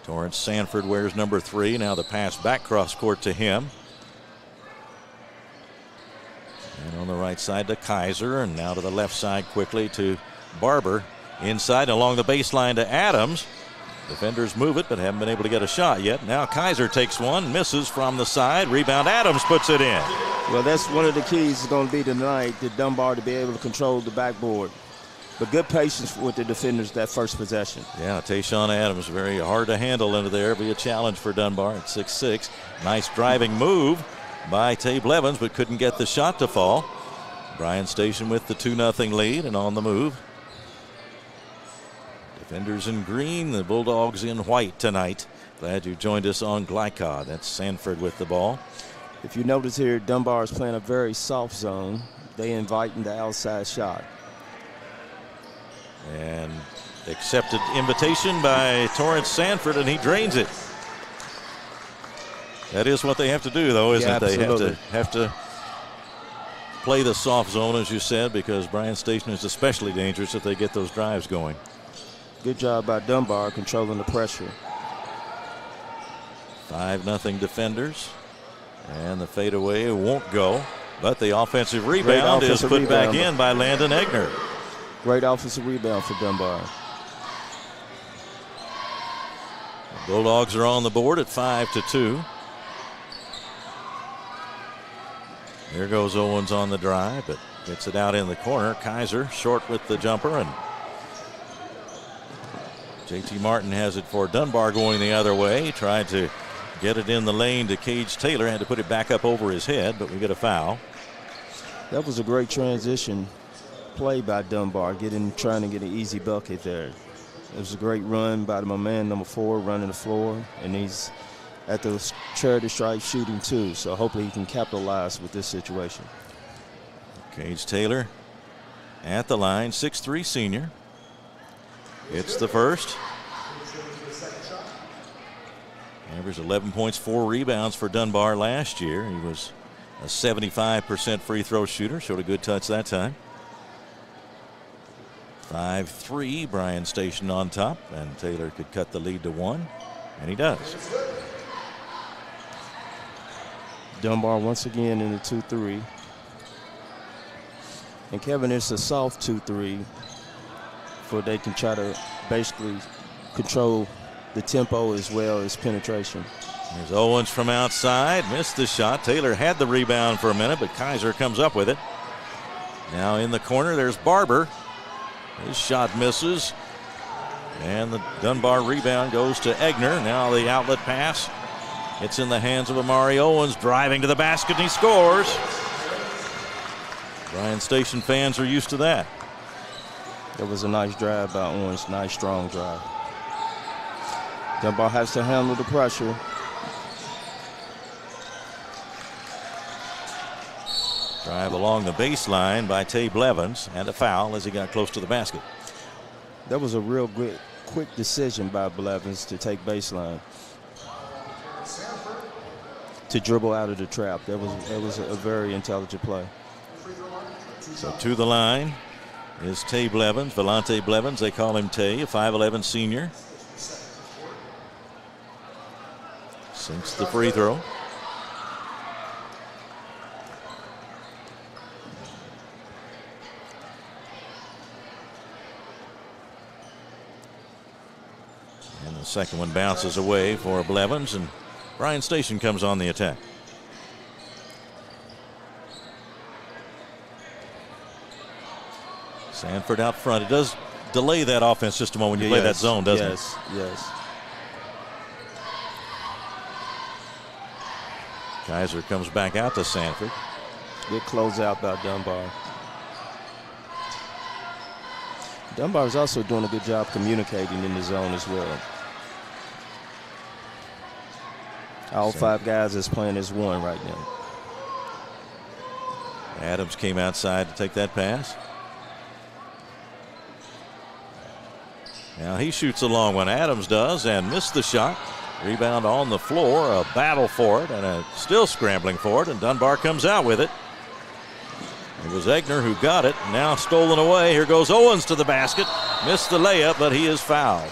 Torrance Sanford wears number 3. Now the pass back cross court to him. And on the right side to Kaiser, and now to the left side quickly to Barber. Inside along the baseline to Adams. Defenders move it, but haven't been able to get a shot yet. Now Kaiser takes one, misses from the side. Rebound, Adams puts it in. Well, that's one of the keys is going to be tonight, the Dunbar to be able to control the backboard. But good patience with the defenders that first possession. Yeah, Tayshawn Adams, very hard to handle into there. Be a challenge for Dunbar at 6'6". Nice driving move by Tay Blevins, but couldn't get the shot to fall. Bryan Station with the 2-0 lead and on the move. Defenders in green, the Bulldogs in white tonight. Glad you joined us on Glycod. That's Sanford with the ball. If you notice here, Dunbar is playing a very soft zone. They inviting the outside shot. And accepted invitation by Torrance Sanford, and he drains it. That is what they have to do, though, isn't it? They have to play the soft zone, as you said, because Bryan Station is especially dangerous if they get those drives going. Good job by Dunbar controlling the pressure. 5-0 defenders. And the fadeaway won't go. But the offensive rebound is put back in by Landon Egner. Great offensive rebound for Dunbar. The Bulldogs are on the board at 5-2. There goes Owens on the drive, but gets it out in the corner. Kaiser short with the jumper, and J.T. Martin has it for Dunbar going the other way. He tried to get it in the lane to Gage Taylor, had to put it back up over his head, but we get a foul. That was a great transition play by Dunbar, trying to get an easy bucket there. It was a great run by my man, number 4, running the floor, and he's at the charity stripe shooting too, so hopefully he can capitalize with this situation. Gage Taylor at the line, 6'3" senior. It's the first. Averaged 11 points, 4 rebounds for Dunbar last year. He was a 75% free throw shooter, showed a good touch that time. 5-3, Bryan stationed on top, and Taylor could cut the lead to 1, and he does. Dunbar once again in the 2-3. And Kevin, it's a soft 2-3 for they can try to basically control the tempo as well as penetration. There's Owens from outside, missed the shot. Taylor had the rebound for a minute, but Kaiser comes up with it. Now in the corner, there's Barber. His shot misses, and the Dunbar rebound goes to Egner. Now the outlet pass. It's in the hands of Amari Owens, driving to the basket, and he scores. Bryan Station fans are used to that. That was a nice drive by Owens, nice strong drive. Dunbar has to handle the pressure. Drive along the baseline by Tay Blevins, and a foul as he got close to the basket. That was a real good, quick decision by Blevins to take baseline, to dribble out of the trap. That was a very intelligent play. So to the line is Tay Blevins, Volante Blevins. They call him Tay, a 5'11" senior. Sinks the free throw. And the second one bounces away for Blevins, and Bryan Station comes on the attack. Sanford out front. It does delay that offense just a moment when you play that zone, doesn't it? Yes. Kaiser comes back out to Sanford. Good closeout by Dunbar. Dunbar is also doing a good job communicating in the zone as well. All 5 guys is playing as one right now. Adams came outside to take that pass. Now he shoots a long one. Adams does, and missed the shot. Rebound on the floor, a battle for it, and still scrambling for it, and Dunbar comes out with it. It was Egner who got it, now stolen away. Here goes Owens to the basket. Missed the layup, but he is fouled.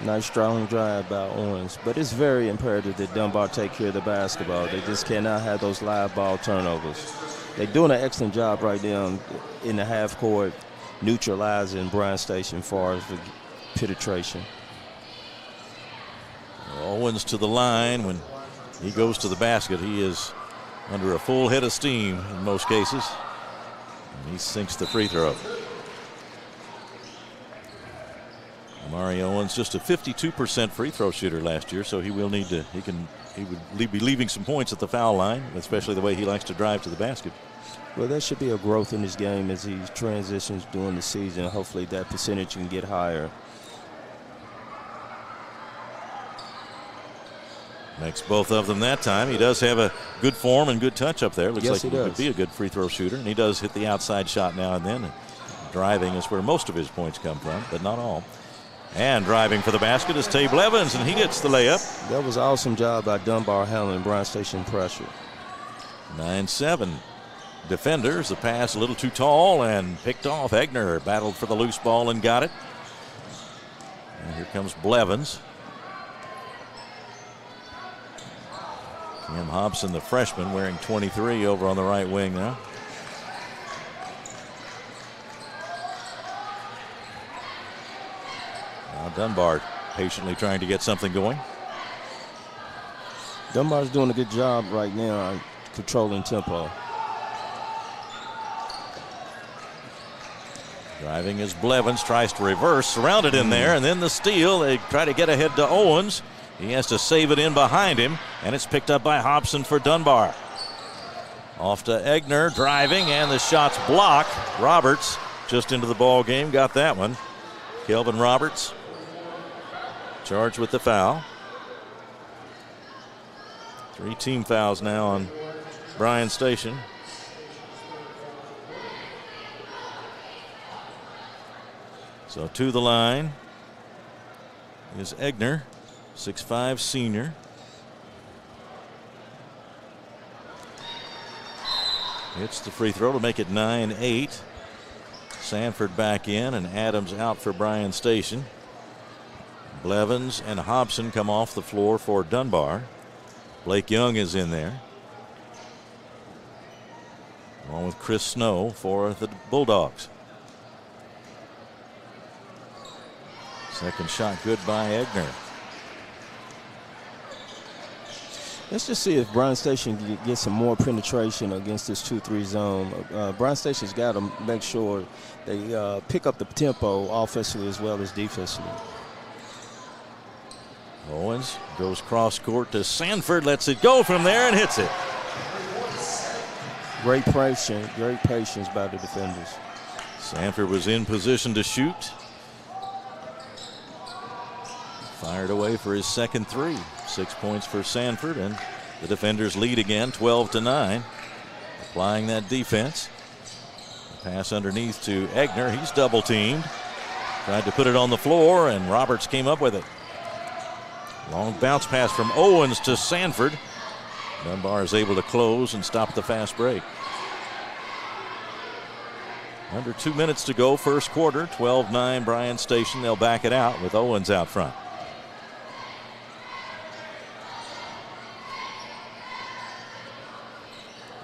Nice strong drive by Owens, but it's very imperative that Dunbar take care of the basketball. They just cannot have those live ball turnovers. They're doing an excellent job right now in the half court, neutralizing Bryan Station as far as the penetration. Owens to the line. When he goes to the basket, he is under a full head of steam in most cases. And he sinks the free throw. Amari Owens, just a 52% free throw shooter last year, so he will need to, he would be leaving some points at the foul line, especially the way he likes to drive to the basket. Well, there should be a growth in his game as he transitions during the season. Hopefully that percentage can get higher. Makes both of them that time. He does have a good form and good touch up there. Looks like he does. could be a good free throw shooter, and he does hit the outside shot now and then. And driving is where most of his points come from, but not all. And driving for the basket is Tay Blevins, and he gets the layup. That was an awesome job by Dunbar handling Bryan Station pressure. 9-7. Defenders, the pass a little too tall and picked off. Egner battled for the loose ball and got it. And here comes Blevins. Cam Hobson, the freshman, wearing 23 over on the right wing now. Now Dunbar patiently trying to get something going. Dunbar's doing a good job right now controlling tempo. Driving is Blevins, tries to reverse, surrounded in there, and then the steal. They try to get ahead to Owens. He has to save it in behind him, and it's picked up by Hobson for Dunbar. Off to Egner, driving, and the shot's blocked. Roberts just into the ball game, got that one. Kelvin Roberts charged with the foul. 3 team fouls now on Bryan Station. So to the line is Egner, 6'5" senior. Hits the free throw to make it 9-8. Sanford back in and Adams out for Bryan Station. Blevins and Hobson come off the floor for Dunbar. Blake Young is in there, along with Chris Snow for the Bulldogs. Second shot good by Egner. Let's just see if Bryan Station can get some more penetration against this 2-3 zone. Bryan Station's got to make sure they pick up the tempo offensively as well as defensively. Owens goes cross court to Sanford, lets it go from there and hits it. Great patience by the defenders. Sanford was in position to shoot. Fired away for his second 3. 6 points for Sanford, and the defenders lead again 12-9. Applying that defense. Pass underneath to Egner. He's double teamed. Tried to put it on the floor, and Roberts came up with it. Long bounce pass from Owens to Sanford. Dunbar is able to close and stop the fast break. Under 2 minutes to go, first quarter. 12-9 Bryan Station. They'll back it out with Owens out front.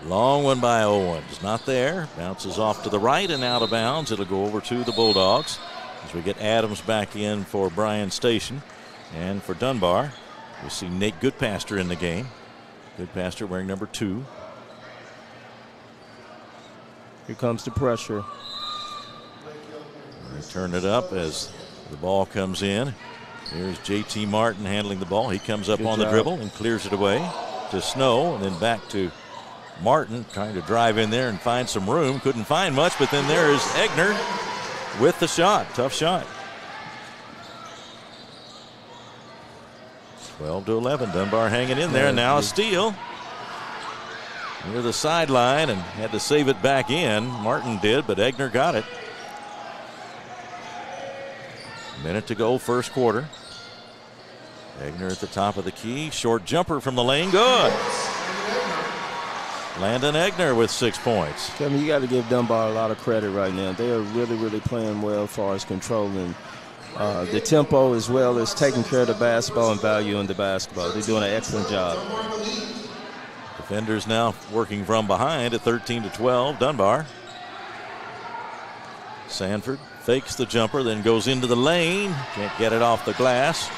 Long one by Owens, not there. Bounces off to the right and out of bounds. It'll go over to the Bulldogs as we get Adams back in for Bryan Station. And for Dunbar, we see Nate Goodpaster in the game. Goodpaster wearing number 2. Here comes the pressure. They turn it up as the ball comes in. Here's JT Martin handling the ball. He comes up on the dribble and clears it away to Snow, and then back to Martin trying to drive in there and find some room. Couldn't find much, but then there is Egner with the shot. Tough shot. 12-11. Dunbar hanging in there. Now a steal near the sideline and had to save it back in. Martin did, but Egner got it. Minute to go, first quarter. Egner at the top of the key. Short jumper from the lane. Good. Landon Egner with 6 points. Kevin, you got to give Dunbar a lot of credit right now. They are really playing well as far as controlling the tempo as well as taking care of the basketball and valuing the basketball. They're doing an excellent job. Defenders now working from behind at 13-12. Dunbar. Sanford fakes the jumper, then goes into the lane. Can't get it off the glass.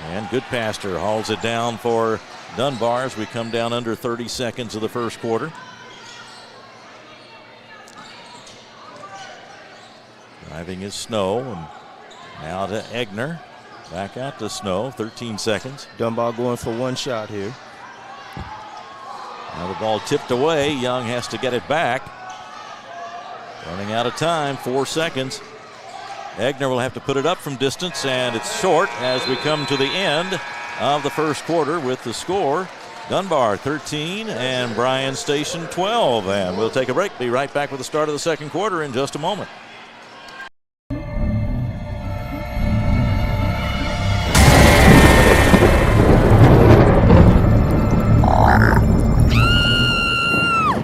And Goodpaster hauls it down for Dunbar as we come down under 30 seconds of the first quarter. Driving is Snow, and now to Egner. Back out to Snow, 13 seconds. Dunbar going for one shot here. Now the ball tipped away. Young has to get it back. Running out of time, 4 seconds. Egner will have to put it up from distance, and it's short as we come to the end of the first quarter with the score. Dunbar 13 and Bryan Station 12. And we'll take a break. Be right back with the start of the second quarter in just a moment.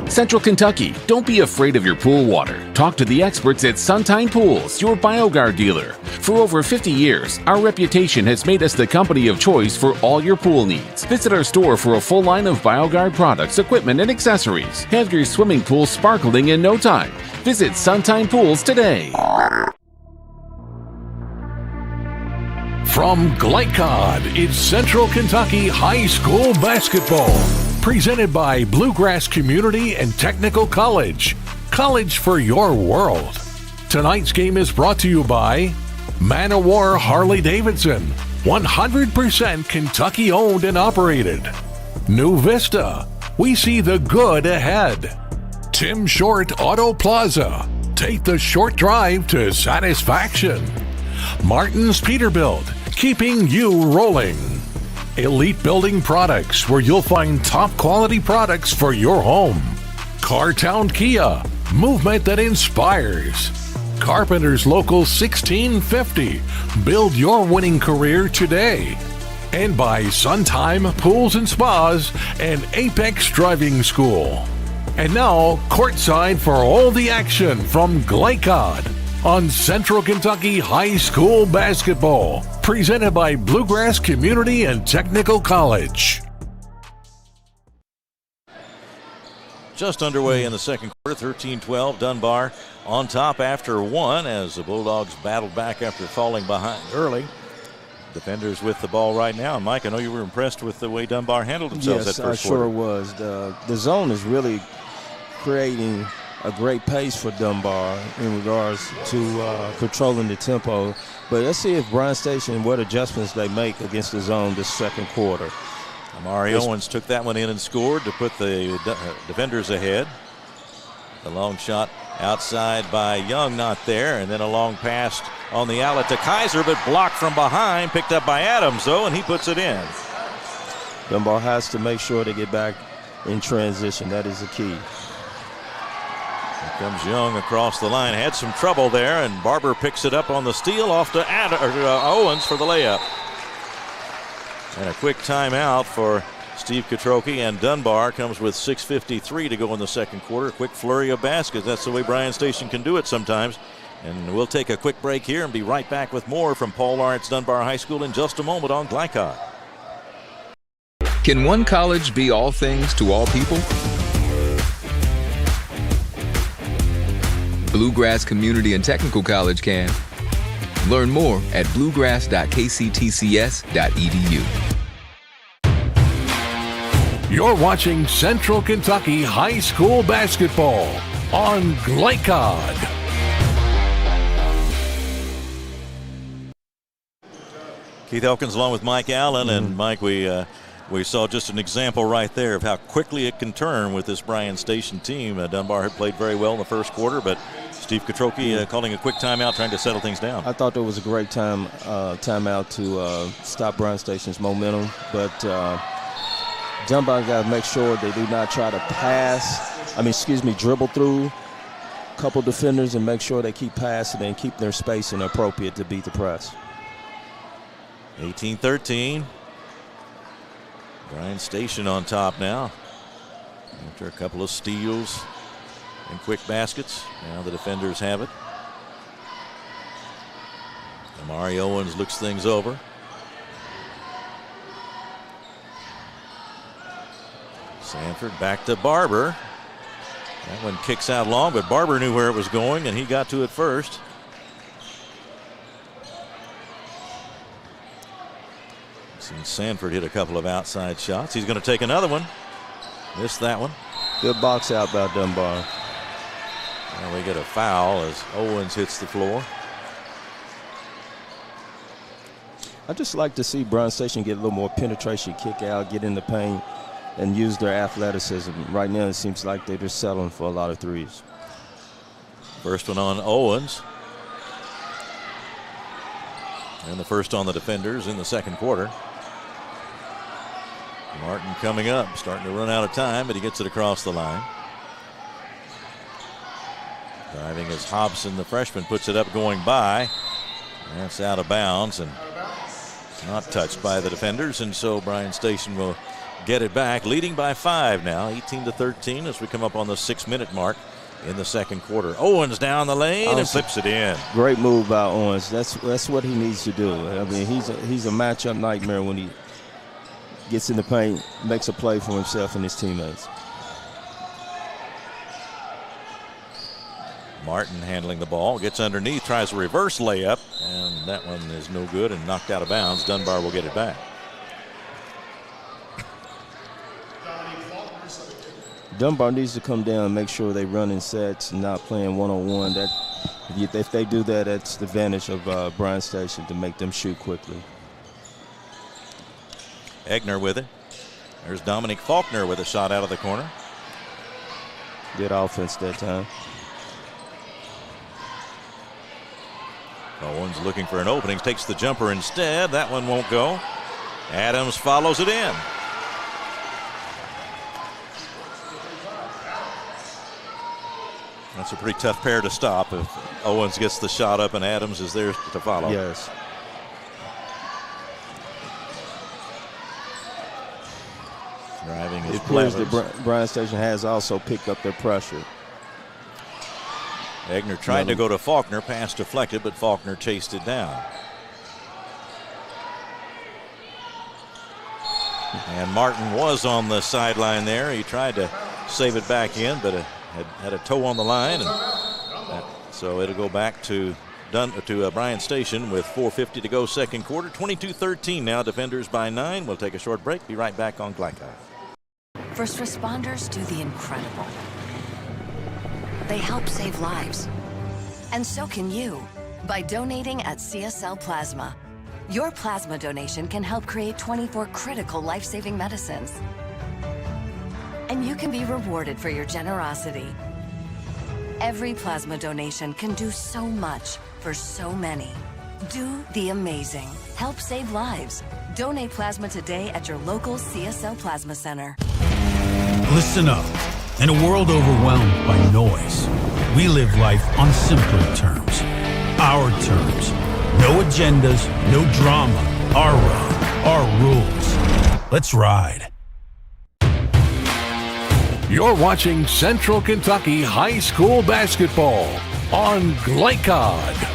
Central Kentucky, don't be afraid of your pool water. Talk to the experts at Sunshine Pools, your BioGuard dealer. For over 50 years, our reputation has made us the company of choice for all your pool needs. Visit our store for a full line of BioGuard products, equipment, and accessories. Have your swimming pool sparkling in no time. Visit Sunshine Pools today. From Glycod, it's Central Kentucky High School basketball. Presented by Bluegrass Community and Technical College. College for your world. Tonight's game is brought to you by Man O' War Harley-Davidson. 100% Kentucky owned and operated. New Vista. we see the good ahead. Tim Short Auto Plaza. Take the short drive to satisfaction. Martin's Peterbilt, keeping you rolling. Elite Building Products, where you'll find top quality products for your home. Cartown Kia, movement that inspires. Carpenter's Local 1650, build your winning career today. And by Suntime Pools and Spas and Apex Driving School. And now, courtside for all the action from Glycod on Central Kentucky High School Basketball, presented by Bluegrass Community and Technical College. Just underway in the second quarter, 13-12, Dunbar on top after one as the Bulldogs battled back after falling behind early. Defenders with the ball right now. And Mike, I know you were impressed with the way Dunbar handled themselves that first quarter. Yes, I sure was. The zone is really creating a great pace for Dunbar in regards to controlling the tempo. But let's see if Bryan Station, what adjustments they make against the zone this second quarter. Amari Owens took that one in and scored to put the defenders ahead. The long shot outside by Young, not there, and then a long pass on the outlet to Kaiser, but blocked from behind, picked up by Adams, though, and he puts it in. Dunbar has to make sure they get back in transition. That is the key. Here comes Young across the line. Had some trouble there, and Barber picks it up on the steal off to Owens for the layup. And a quick timeout for Steve Katroki, and Dunbar comes with 6:53 to go in the second quarter. A quick flurry of baskets. That's the way Bryan Station can do it sometimes. And we'll take a quick break here and be right back with more from Paul Lawrence Dunbar High School in just a moment on Glycod. Can one college be all things to all people? Bluegrass Community and Technical College can. Learn more at bluegrass.kctcs.edu. You're watching Central Kentucky High School Basketball on Glycod. Keith Elkins along with Mike Allen. And Mike, we saw just an example right there of how quickly it can turn with this Bryan Station team. Dunbar had played very well in the first quarter, but Steve Katroki calling a quick timeout, trying to settle things down. I thought that was a great timeout to stop Bryan Station's momentum, but Dunbar got to make sure they do not try to dribble through a couple defenders and make sure they keep passing and keep their spacing appropriate to beat the press. 18-13. Bryan Station on top now after a couple of steals and quick baskets. Now the defenders have it. Amari Owens looks things over. Sanford back to Barber. That one kicks out long, but Barber knew where it was going, and he got to it first. Seen Sanford hit a couple of outside shots. He's going to take another one. Missed that one. Good box out by Dunbar. Well, we get a foul as Owens hits the floor. I'd just like to see Bryan Station get a little more penetration, kick out, get in the paint, and use their athleticism. Right now it seems like they're just settling for a lot of threes. First one on Owens. And the first on the defenders in the second quarter. Martin coming up, starting to run out of time, but he gets it across the line. Driving as Hobson, the freshman, puts it up going by. That's out of bounds and not touched by the defenders, and so Bryan Station will get it back, leading by 5 now, 18-13 as we come up on the 6-minute mark in the second quarter. Owens down the lane and flips it in. Great move by Owens. That's what he needs to do. I mean, he's a matchup nightmare when he gets in the paint, makes a play for himself and his teammates. Martin handling the ball, gets underneath, tries a reverse layup, and that one is no good and knocked out of bounds. Dunbar will get it back. Dunbar needs to come down and make sure they run in sets and not playing one-on-one. If they do that, that's the advantage of Bryan Station, to make them shoot quickly. Egner with it. There's Dominic Faulkner with a shot out of the corner. Good offense that time. Owens looking for an opening, takes the jumper instead. That one won't go. Adams follows it in. That's a pretty tough pair to stop if Owens gets the shot up and Adams is there to follow. Yes. Driving is it appears Blevins. that Bryan Station has also picked up their pressure. Egner tried to go to Faulkner, pass deflected, but Faulkner chased it down. And Martin was on the sideline there. He tried to save it back in, but had a toe on the line, and so it'll go back to Bryan Station with 4:50 to go, second quarter. 22-13 now. Defenders by 9. We'll take a short break. Be right back on Glycod. First responders do the incredible. They help save lives. And so can you by donating at CSL Plasma. Your plasma donation can help create 24 critical life-saving medicines. And you can be rewarded for your generosity. Every plasma donation can do so much for so many. Do the amazing. Help save lives. Donate plasma today at your local CSL Plasma Center. Listen up. In a world overwhelmed by noise, we live life on simpler terms. Our terms. No agendas, no drama. Our road, our rules. Let's ride. You're watching Central Kentucky High School basketball on Glycod.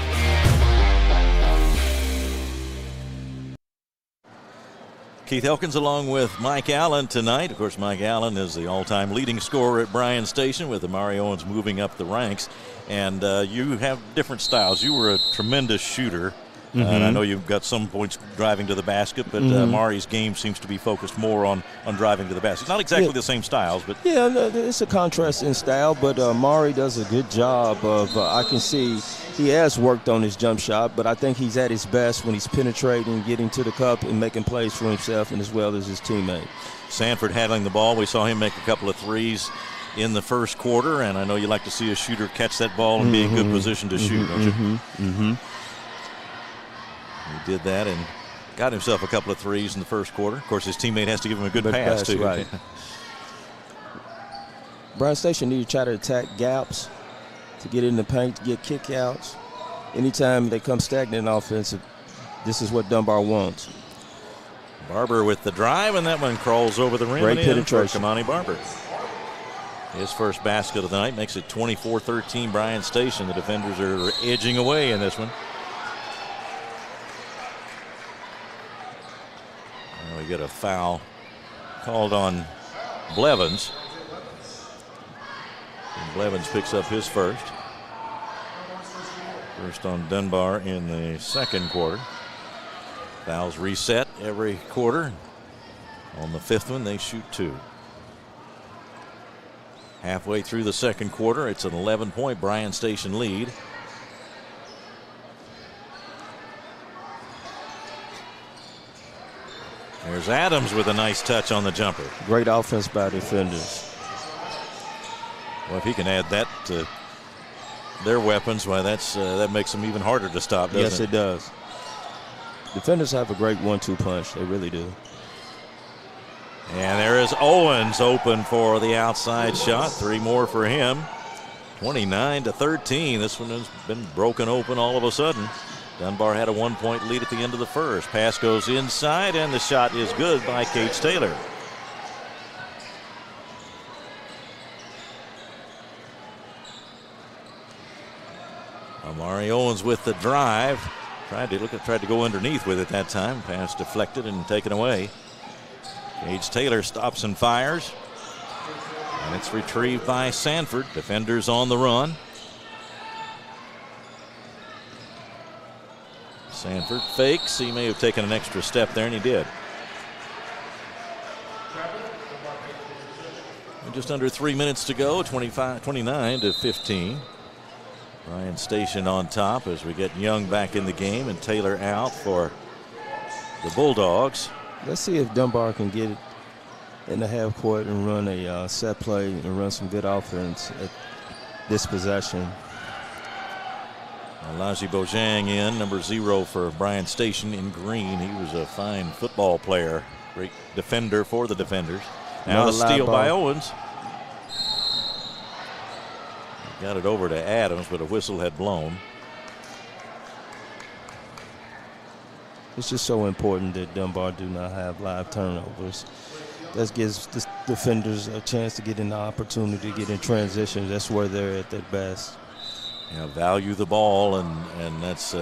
Keith Elkins along with Mike Allen tonight. Of course, Mike Allen is the all-time leading scorer at Bryan Station, with Amari Owens moving up the ranks. And you have different styles. You were a tremendous shooter. And I know you've got some points driving to the basket, but Amari's game seems to be focused more on driving to the basket. Not exactly the same styles, but yeah, it's a contrast in style. But Amari does a good job of. I can see he has worked on his jump shot, but I think he's at his best when he's penetrating, getting to the cup, and making plays for himself and as well as his teammate. Sanford handling the ball. We saw him make a couple of threes in the first quarter, and I know you like to see a shooter catch that ball and be in good position to shoot, don't you? He did that and got himself a couple of threes in the first quarter. Of course, his teammate has to give him a good pass, too. Right. Bryan Station need to try to attack gaps to get in the paint, to get kickouts. Anytime they come stagnant offensive, this is what Dunbar wants. Barber with the drive, and that one crawls over the rim. Great and in for penetration. Kamani Barber. His first basket of the night makes it 24-13 Bryan Station. The defenders are edging away in this one. We get a foul called on Blevins. And Blevins picks up his first. First on Dunbar in the second quarter. Fouls reset every quarter. On the fifth one, they shoot 2. Halfway through the second quarter, it's an 11-point Bryan Station lead. There's Adams with a nice touch on the jumper. Great offense by defenders. Well, if he can add that to their weapons, well, that makes them even harder to stop, doesn't it? Yes, it does. Defenders have a great 1-2 punch. They really do. And there is Owens open for the outside shot. 3 more for him. 29-13. This one has been broken open all of a sudden. Dunbar had a 1-point lead at the end of the first. Pass goes inside, and the shot is good by Cage Taylor. Amari Owens with the drive. Tried to go underneath with it that time. Pass deflected and taken away. Cage Taylor stops and fires. And it's retrieved by Sanford. Defenders on the run. Sanford fakes. He may have taken an extra step there, and he did. And just under 3 minutes to go, 29-15. Bryan Station on top as we get Young back in the game and Taylor out for the Bulldogs. Let's see if Dunbar can get in the half court and run a set play and run some good offense at this possession. Elijah Bojang in, number 0 for Bryan Station in green. He was a fine football player, great defender for the defenders. Now the steal by Owens. Got it over to Adams, but a whistle had blown. It's just so important that Dunbar do not have live turnovers. That gives the defenders a chance to get an opportunity to get in transition. That's where they're at their best. Yeah, value the ball, and that's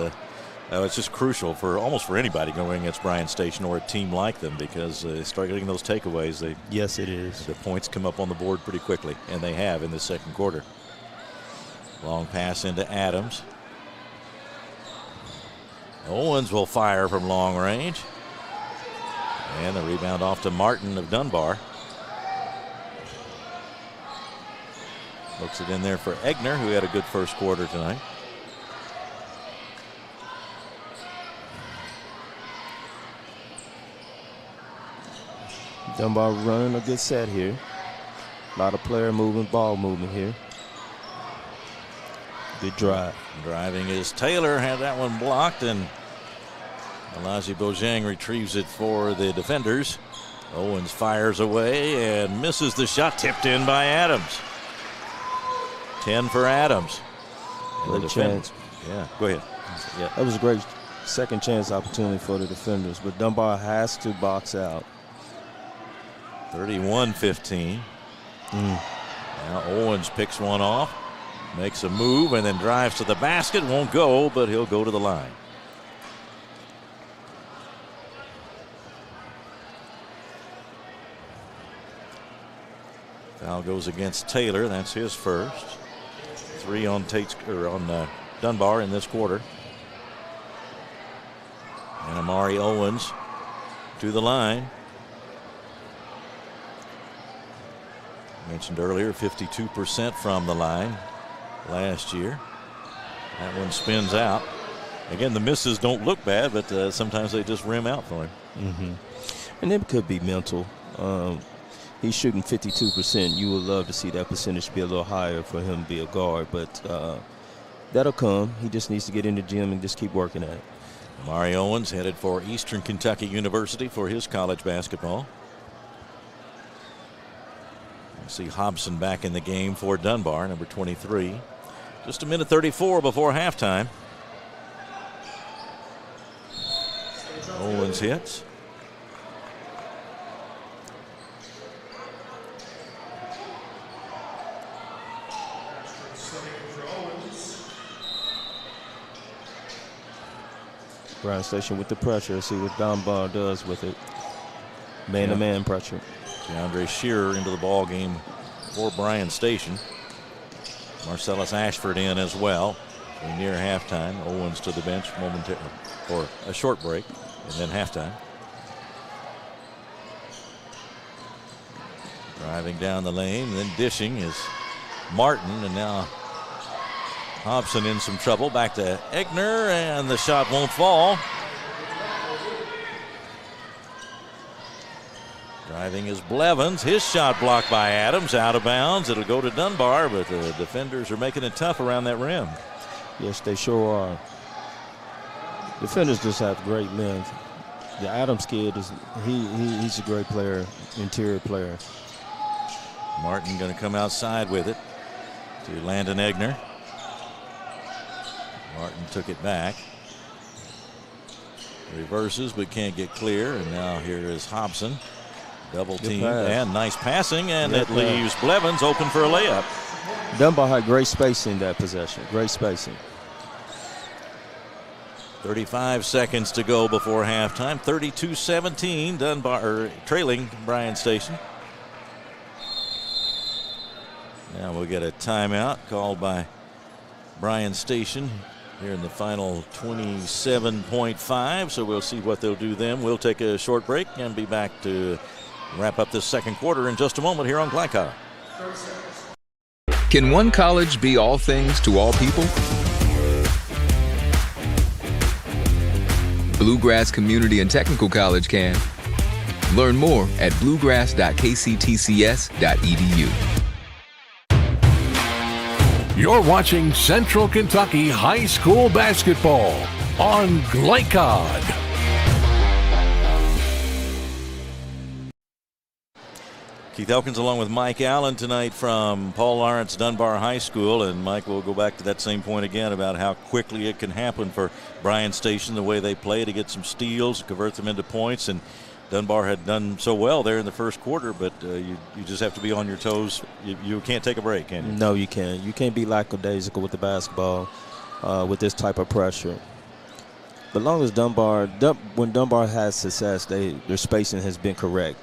it's just crucial for almost for anybody going against Bryan Station or a team like them, because they start getting those takeaways. Yes, it is. The points come up on the board pretty quickly, and they have in the second quarter. Long pass into Adams. Owens will fire from long range. And the rebound off to Martin of Dunbar. Looks it in there for Egner, who had a good first quarter tonight. Dunbar running a good set here. A lot of player movement, ball movement here. Good drive. Driving is Taylor, had that one blocked, and Elijah Bojang retrieves it for the defenders. Owens fires away and misses the shot, tipped in by Adams. 10 for Adams. Great chance. Yeah, go ahead. Yeah, that was a great second chance opportunity for the defenders, but Dunbar has to box out. 31-15. Now Owens picks one off, makes a move, and then drives to the basket. Won't go, but he'll go to the line. Foul goes against Taylor. That's his first. 3 on Dunbar in this quarter. And Amari Owens to the line. Mentioned earlier, 52% from the line last year. That one spins out. Again, the misses don't look bad, but sometimes they just rim out for him. And it could be mental. He's shooting 52%. You would love to see that percentage be a little higher for him to be a guard, but that'll come. He just needs to get in the gym and just keep working at it. Amari Owens headed for Eastern Kentucky University for his college basketball. See Hobson back in the game for Dunbar, number 23. Just a minute 34 before halftime. Owens hits. Bryan Station with the pressure. See what Dunbar does with it. Man-to-man pressure. DeAndre Shearer into the ball game for Bryan Station. Marcellus Ashford in as well. Near halftime, Owens to the bench momentarily for a short break, and then halftime. Driving down the lane, and then dishing is Martin, and now Hobson in some trouble. Back to Egner, and the shot won't fall. Driving is Blevins. His shot blocked by Adams, out of bounds. It'll go to Dunbar, but the defenders are making it tough around that rim. Yes, they sure are. Defenders just have great length. The Adams kid he's a great player, interior player. Martin going to come outside with it to Landon Egner. Martin took it back. Reverses, but can't get clear, and now here is Hobson. Double team and nice passing, and it leaves Blevins open for a layup. Dunbar had great spacing in that possession. Great spacing. 35 seconds to go before halftime. 32-17. Dunbar trailing Bryan Station. Now we'll get a timeout called by Bryan Station here in the final 27.5. So we'll see what they'll do then. We'll take a short break and be back to wrap up this second quarter in just a moment here on Glycol. Can one college be all things to all people? Bluegrass Community and Technical College can. Learn more at bluegrass.kctcs.edu. You're watching Central Kentucky High School basketball on Glycod. Keith Elkins along with Mike Allen tonight from Paul Lawrence Dunbar High School. And Mike, will go back to that same point again about how quickly it can happen for Bryan Station, the way they play to get some steals, convert them into points. And Dunbar had done so well there in the first quarter, but you just have to be on your toes. You can't take a break, can you? No, you can't. You can't be lackadaisical with the basketball with this type of pressure. But long as when Dunbar has success, their spacing has been correct.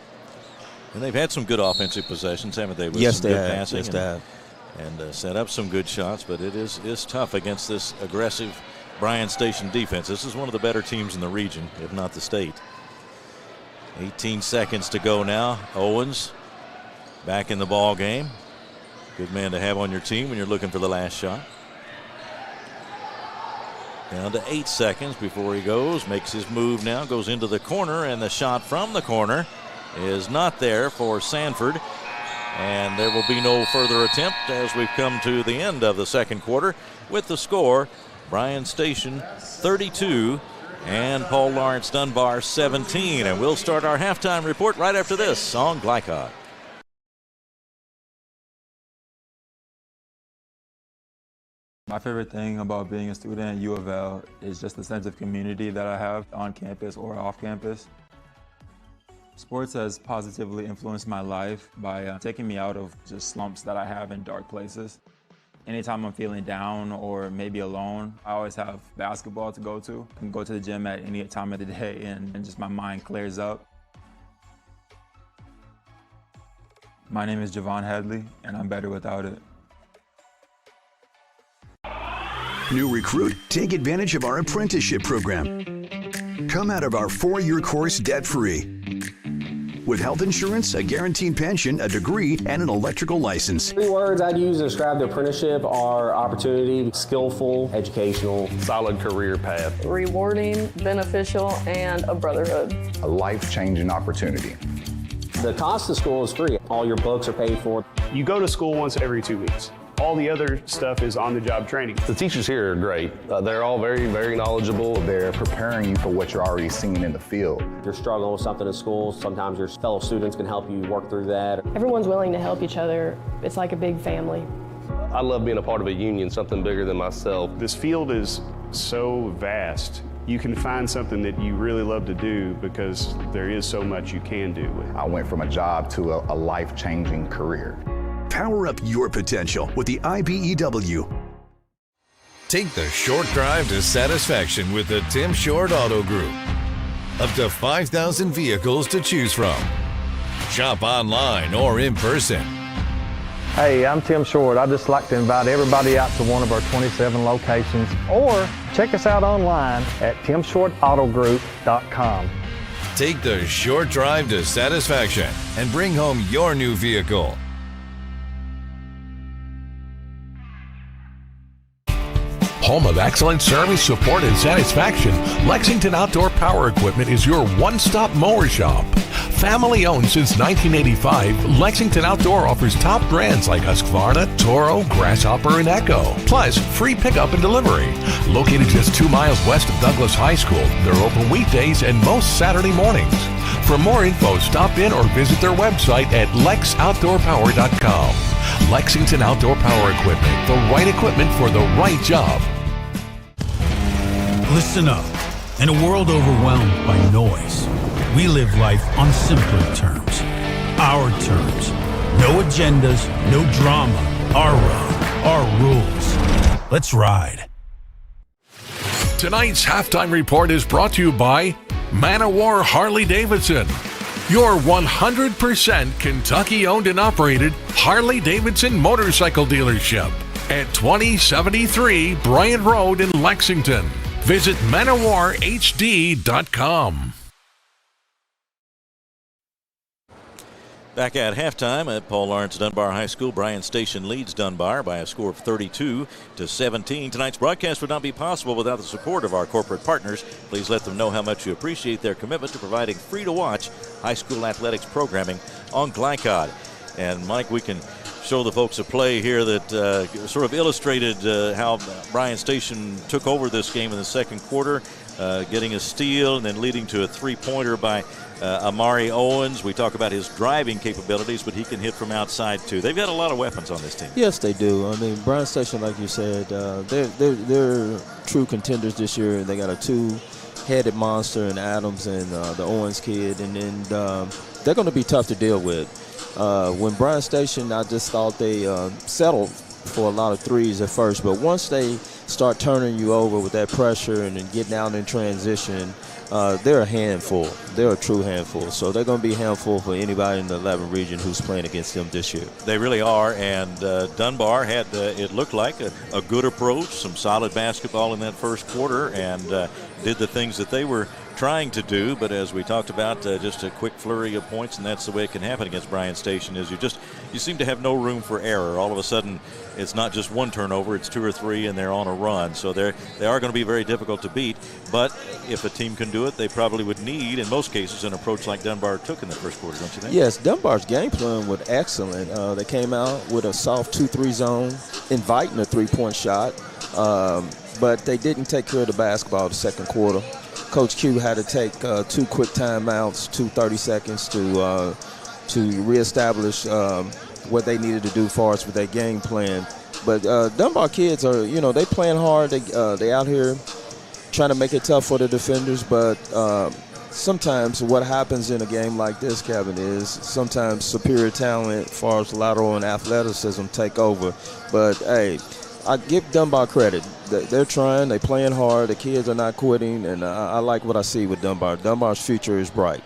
And they've had some good offensive possessions, haven't they? With yes, some they good have. passing Yes, they have. And set up some good shots, but it is tough against this aggressive Bryan Station defense. This is one of the better teams in the region, if not the state. 18 seconds to go now. Owens back in the ball game. Good man to have on your team when you're looking for the last shot. Down to 8 seconds before he goes. Makes his move now. Goes into the corner, and the shot from the corner is not there for Sanford. And there will be no further attempt as we've come to the end of the second quarter with the score, Bryan Station 32 and Paul Lawrence Dunbar 17. And we'll start our halftime report right after this on Glycod. My favorite thing about being a student at U of L is just the sense of community that I have on campus or off campus. Sports has positively influenced my life by taking me out of just slumps that I have in dark places. Anytime I'm feeling down or maybe alone, I always have basketball to go to. I can go to the gym at any time of the day and just my mind clears up. My name is Javon Hadley, and I'm better without it. New recruit, take advantage of our apprenticeship program. Come out of our 4-year course debt-free. With health insurance, a guaranteed pension, a degree, and an electrical license. 3 words I'd use to describe the apprenticeship are opportunity, skillful, educational, solid career path, rewarding, beneficial, and a brotherhood. A life-changing opportunity. The cost of school is free. All your books are paid for. You go to school once every 2 weeks. All the other stuff is on-the-job training. The teachers here are great. They're all very, very knowledgeable. They're preparing you for what you're already seeing in the field. If you're struggling with something in school, sometimes your fellow students can help you work through that. Everyone's willing to help each other. It's like a big family. I love being a part of a union, something bigger than myself. This field is so vast. You can find something that you really love to do because there is so much you can do with it. I went from a job to a life-changing career. Power up your potential with the IBEW. Take the short drive to satisfaction with the Tim Short Auto Group. Up to 5,000 vehicles to choose from. Shop online or in person. Hey, I'm Tim Short. I'd just like to invite everybody out to one of our 27 locations, or check us out online at timshortautogroup.com. Take the short drive to satisfaction and bring home your new vehicle. Home of excellent service, support, and satisfaction, Lexington Outdoor Power Equipment is your one-stop mower shop. Family owned since 1985, Lexington Outdoor offers top brands like Husqvarna, Toro, Grasshopper, and Echo. Plus, free pickup and delivery. Located just 2 miles west of Douglas High School, they're open weekdays and most Saturday mornings. For more info, stop in or visit their website at lexoutdoorpower.com. Lexington Outdoor Power Equipment, the right equipment for the right job. Listen up. In a world overwhelmed by noise, we live life on simpler terms. Our terms. No agendas, no drama. Our road, our rules. Let's ride. Tonight's halftime report is brought to you by Man O' War Harley-Davidson, your 100% Kentucky-owned and operated Harley-Davidson motorcycle dealership at 2073 Bryan Road in Lexington. Visit manowarhd.com. Back at halftime at Paul Lawrence Dunbar High School, Bryan Station leads Dunbar by a score of 32-17. Tonight's broadcast would not be possible without the support of our corporate partners. Please let them know how much you appreciate their commitment to providing free-to-watch high school athletics programming on Glycod. And, Mike, we can show the folks a play here that sort of illustrated how Bryan Station took over this game in the second quarter, getting a steal and then leading to a three-pointer by Amari Owens. We talk about his driving capabilities, but he can hit from outside too. They've got a lot of weapons on this team. Yes, they do. I mean, Bryan Station, like you said, they're true contenders this year. They got a two-headed monster in Adams and the Owens kid, and then they're going to be tough to deal with. When Bryan Station, I just thought they settled for a lot of threes at first, but once they start turning you over with that pressure and then getting out in transition, they're a handful. They're a true handful. So they're going to be a handful for anybody in the 11 region who's playing against them this year. They really are. And Dunbar had, it looked like, a good approach, some solid basketball in that first quarter, and did the things that they were trying to do. But as we talked about, just a quick flurry of points, and that's the way it can happen against Bryan Station, is you seem to have no room for error. All of a sudden, it's not just one turnover, it's two or three, and they're on a run. So they are going to be very difficult to beat. But if a team can do it, they probably would need, in most cases, an approach like Dunbar took in the first quarter, don't you think? Yes, Dunbar's game plan was excellent. They came out with a soft 2-3 zone, inviting a three-point shot, but they didn't take care of the basketball the second quarter. Coach Q had to take two quick timeouts, 30 seconds to reestablish what they needed to do as far as with their game plan. But Dunbar kids are, they playing hard. They out here trying to make it tough for the defenders. But sometimes what happens in a game like this, Kevin, is sometimes superior talent as far as lateral and athleticism take over. But, hey, I give Dunbar credit. They're trying. They're playing hard. The kids are not quitting, and I like what I see with Dunbar. Dunbar's future is bright.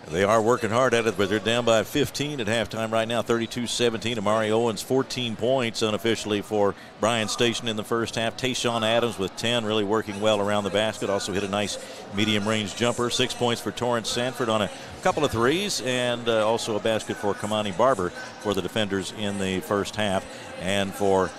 They are working hard at it, but they're down by 15 at halftime right now, 32-17. Amari Owens, 14 points unofficially for Bryan Station in the first half. Tayshawn Adams with 10, really working well around the basket. Also hit a nice medium-range jumper. 6 points for Torrance Sanford on a couple of threes, and also a basket for Kamani Barber for the defenders in the first half. And for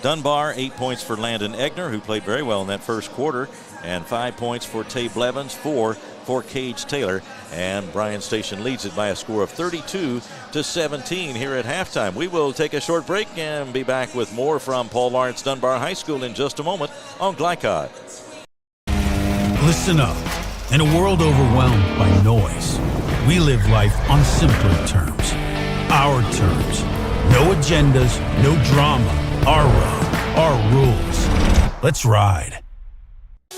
Dunbar, 8 points for Landon Egner, who played very well in that first quarter, and 5 points for Tay Blevins, 4 for Cage Taylor, and Bryan Station leads it by a score of 32-17 here at halftime. We will take a short break and be back with more from Paul Lawrence Dunbar High School in just a moment on Glycod. Listen up. In a world overwhelmed by noise, we live life on simpler terms. Our terms. No agendas, no drama. Our road, our rules. Let's ride.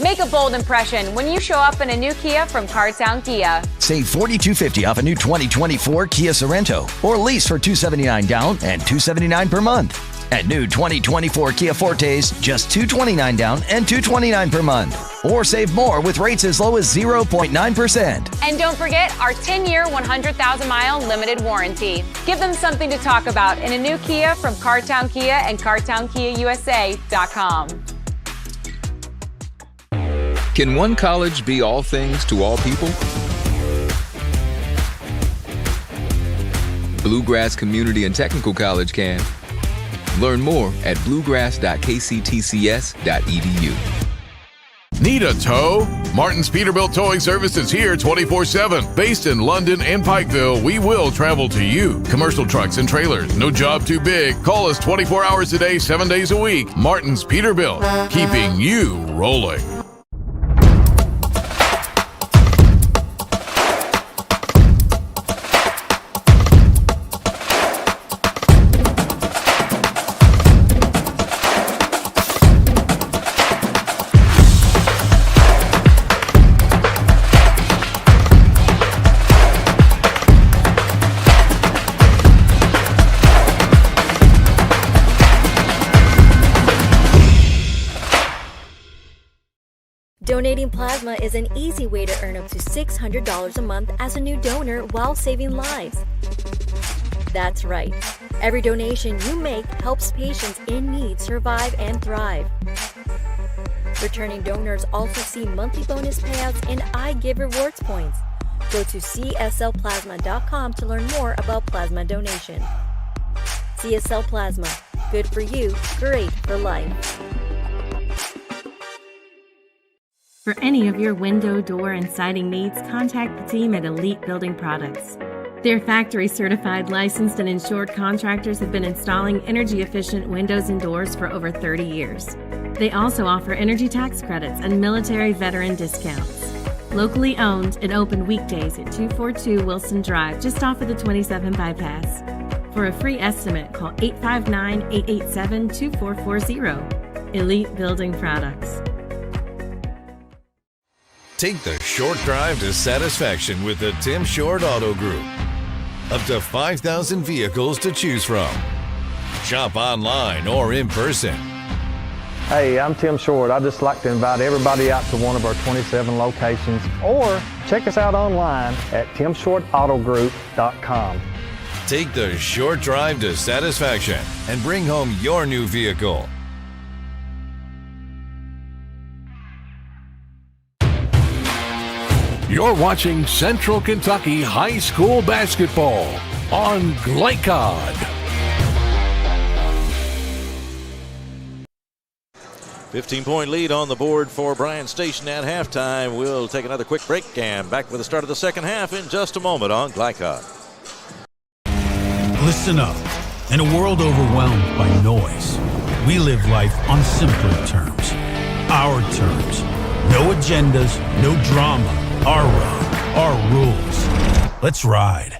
Make a bold impression when you show up in a new Kia from Cartown Kia. Save $4,250 off a new 2024 Kia Sorento, or lease for $279 down and $279 per month. At new 2024 Kia Fortes, just $229 down and $229 per month. Or save more with rates as low as 0.9%. And don't forget our 10-year, 100,000-mile limited warranty. Give them something to talk about in a new Kia from Cartown Kia and CartownKiaUSA.com. Can one college be all things to all people? Bluegrass Community and Technical College can. Learn more at bluegrass.kctcs.edu. Need a tow? Martin's Peterbilt Towing Service is here 24/7. Based in London and Pikeville, we will travel to you. Commercial trucks and trailers, no job too big. Call us 24 hours a day, 7 days a week. Martin's Peterbilt, keeping you rolling. Donating plasma is an easy way to earn up to $600 a month as a new donor while saving lives. That's right. Every donation you make helps patients in need survive and thrive. Returning donors also see monthly bonus payouts and I Give rewards points. Go to cslplasma.com to learn more about plasma donation. CSL Plasma. Good for you, great for life. For any of your window, door, and siding needs, contact the team at Elite Building Products. Their factory-certified, licensed, and insured contractors have been installing energy-efficient windows and doors for over 30 years. They also offer energy tax credits and military veteran discounts. Locally owned and open weekdays at 242 Wilson Drive, just off of the 27 bypass. For a free estimate, call 859-887-2440. Elite Building Products. Take the short drive to satisfaction with the Tim Short Auto Group. Up to 5,000 vehicles to choose from. Shop online or in person. Hey, I'm Tim Short. I'd just like to invite everybody out to one of our 27 locations, or check us out online at timshortautogroup.com. Take the short drive to satisfaction and bring home your new vehicle. You're watching Central Kentucky High School basketball on Glycod. 15-point lead on the board for Bryan Station at halftime. We'll take another quick break and back with the start of the second half in just a moment on Glycod. Listen up. In a world overwhelmed by noise, we live life on simpler terms. Our terms. No agendas, no drama. Our road, our rules. Let's ride.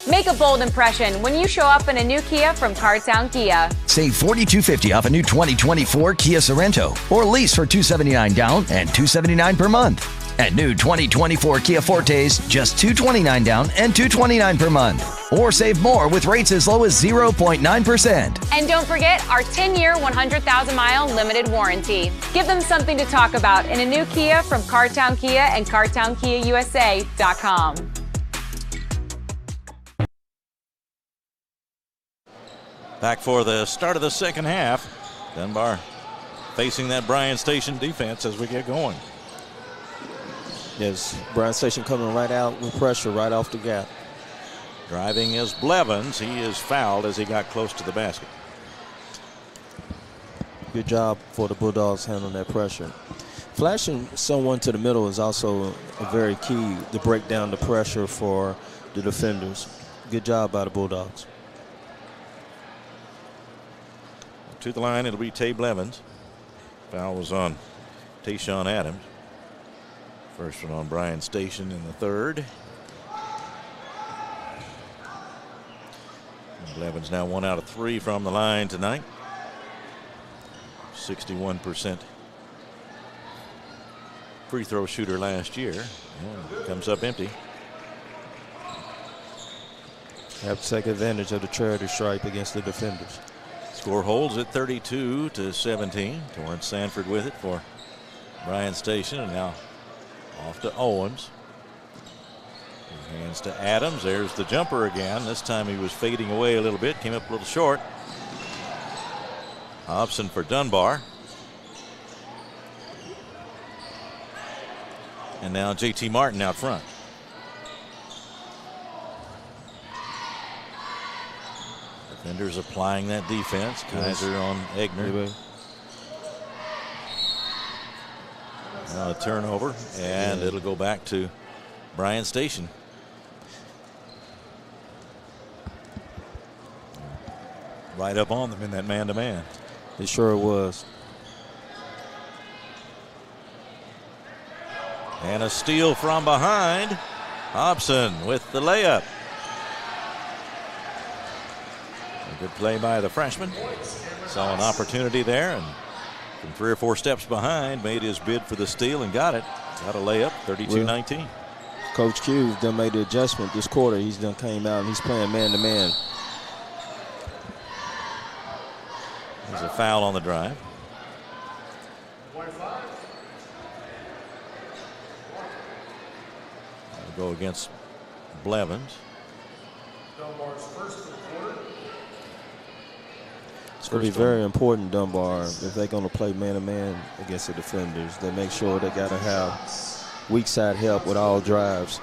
Make a bold impression when you show up in a new Kia from Cartown Kia. Save $4,250 off a new 2024 Kia Sorento, or lease for $279 down and $279 per month. And new 2024 Kia Fortes, just $229 down and $229 per month. Or save more with rates as low as 0.9%. And don't forget our 10-year, 100,000-mile limited warranty. Give them something to talk about in a new Kia from Cartown Kia and CartownKiaUSA.com. Back for the start of the second half. Dunbar facing that Bryan Station defense as we get going. Yes, Bryan Station coming right out with pressure right off the gap. Driving is Blevins. He is fouled as he got close to the basket. Good job for the Bulldogs handling that pressure. Flashing someone to the middle is also a very key to break down the pressure for the defenders. Good job by the Bulldogs. To the line, it'll be Tay Blevins. Foul was on Tayshawn Adams. First one on Bryan Station in the third. And Blevins now 1 out of 3 from the line tonight. 61% free throw shooter last year. And comes up empty. Have to take advantage of the charity stripe against the defenders. Score holds at 32-17. Torrance Sanford with it for Bryan Station, and now off to Owens. Hands to Adams. There's the jumper again. This time he was fading away a little bit. Came up a little short. Hobson for Dunbar. And now JT Martin out front. Defenders applying that defense. Kaiser on Egner. Now a turnover, and it'll go back to Bryan Station. Right up on them in that man-to-man. It sure was. And a steal from behind. Hobson with the layup. A good play by the freshman. Saw an opportunity there, and from 3 or 4 steps behind, made his bid for the steal and got it. Got a layup, 32-19. Well, Coach Q done made the adjustment this quarter. He's done came out and he's playing man-to-man. There's a foul on the drive. That'll go against Blevins. It's going to be very important, Dunbar, if they're going to play man-to-man against the defenders. They make sure they got to have weak side help with all drives.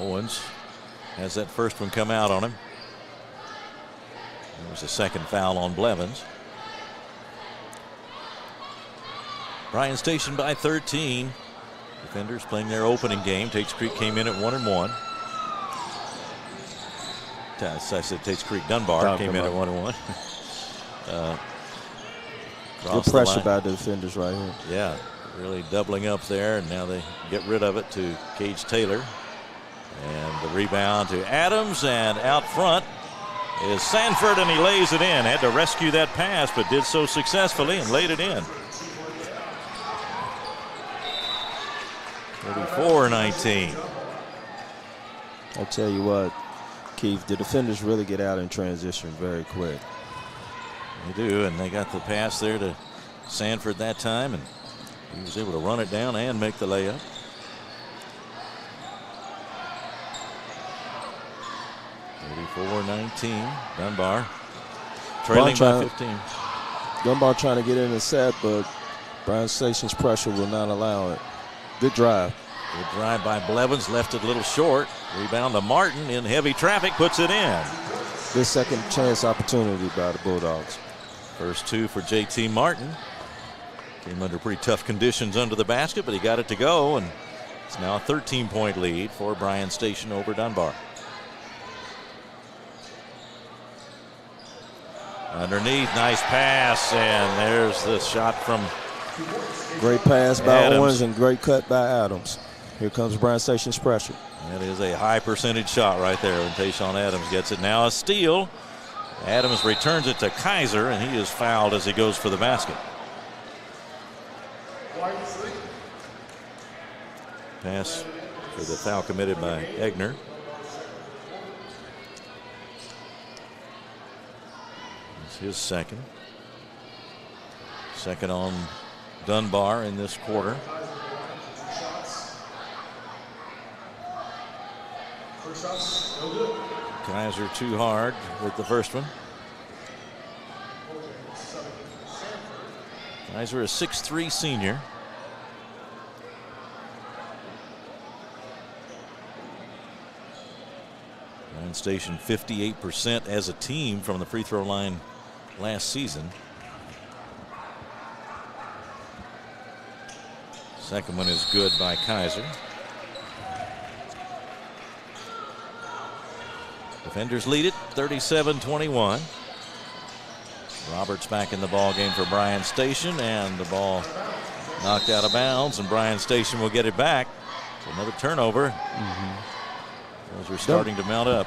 Owens has that first one come out on him. There was a second foul on Blevins. Bryan Station by 13. Defenders playing their opening game. Tates Creek came in at 1-1. I said Tates Creek Dunbar came in at 1-1. Good pressure by the defenders right here. Yeah, really doubling up there, and now they get rid of it to Gage Taylor. And the rebound to Adams, and out front is Sanford, and he lays it in. Had to rescue that pass, but did so successfully and laid it in. 34-19. I'll tell you what, Keith, the defenders really get out in transition very quick. They do, and they got the pass there to Sanford that time, and he was able to run it down and make the layup. 34-19. Dunbar trailing by 15. Dunbar trying to get in the set, but Bryan Station's pressure will not allow it. Good drive. Good drive by Blevins, left it a little short. Rebound to Martin in heavy traffic, puts it in. Good second chance opportunity by the Bulldogs. First two for JT Martin. Came under pretty tough conditions under the basket, but he got it to go, and it's now a 13-point lead for Bryan Station over Dunbar. Underneath, nice pass, and there's the shot from great pass by Adams. Owens and great cut by Adams. Here comes Bryan Station's pressure. That is a high percentage shot right there when Tayshawn Adams gets it. Now a steal. Adams returns it to Kaiser, and he is fouled as he goes for the basket. Pass for the foul committed by Egner. It's his second. Second on Dunbar in this quarter. Kaiser too hard with the first one. Kaiser is 6'3" senior. Bryan Station 58% as a team from the free throw line last season. Second one is good by Kaiser. Defenders lead it 37-21. Roberts back in the ball game for Bryan Station, and the ball knocked out of bounds, and Bryan Station will get it back. So another turnover. Those are starting to mount up.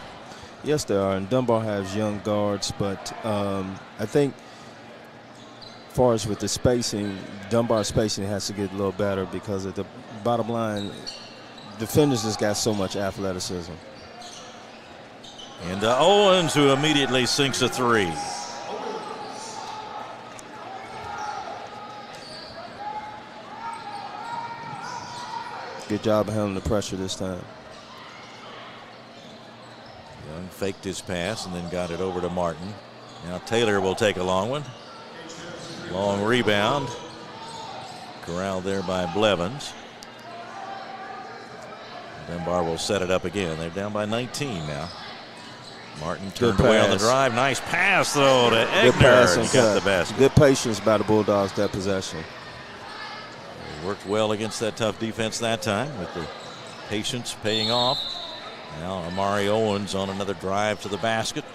Yes, they are, and Dunbar has young guards, but I think as far as with the spacing, Dunbar spacing has to get a little better because at the bottom line, defenders just got so much athleticism. And Owens, who immediately sinks a three. Good job of handling the pressure this time. Young faked his pass and then got it over to Martin. Now Taylor will take a long one. Long rebound. Corralled there by Blevins. Dunbar will set it up again. They're down by 19 now. Martin turned away on the drive. Nice pass, though, to Egner. Good pass and got the basket. Good patience by the Bulldogs that possession. They worked well against that tough defense that time with the patience paying off. Now Amari Owens on another drive to the basket.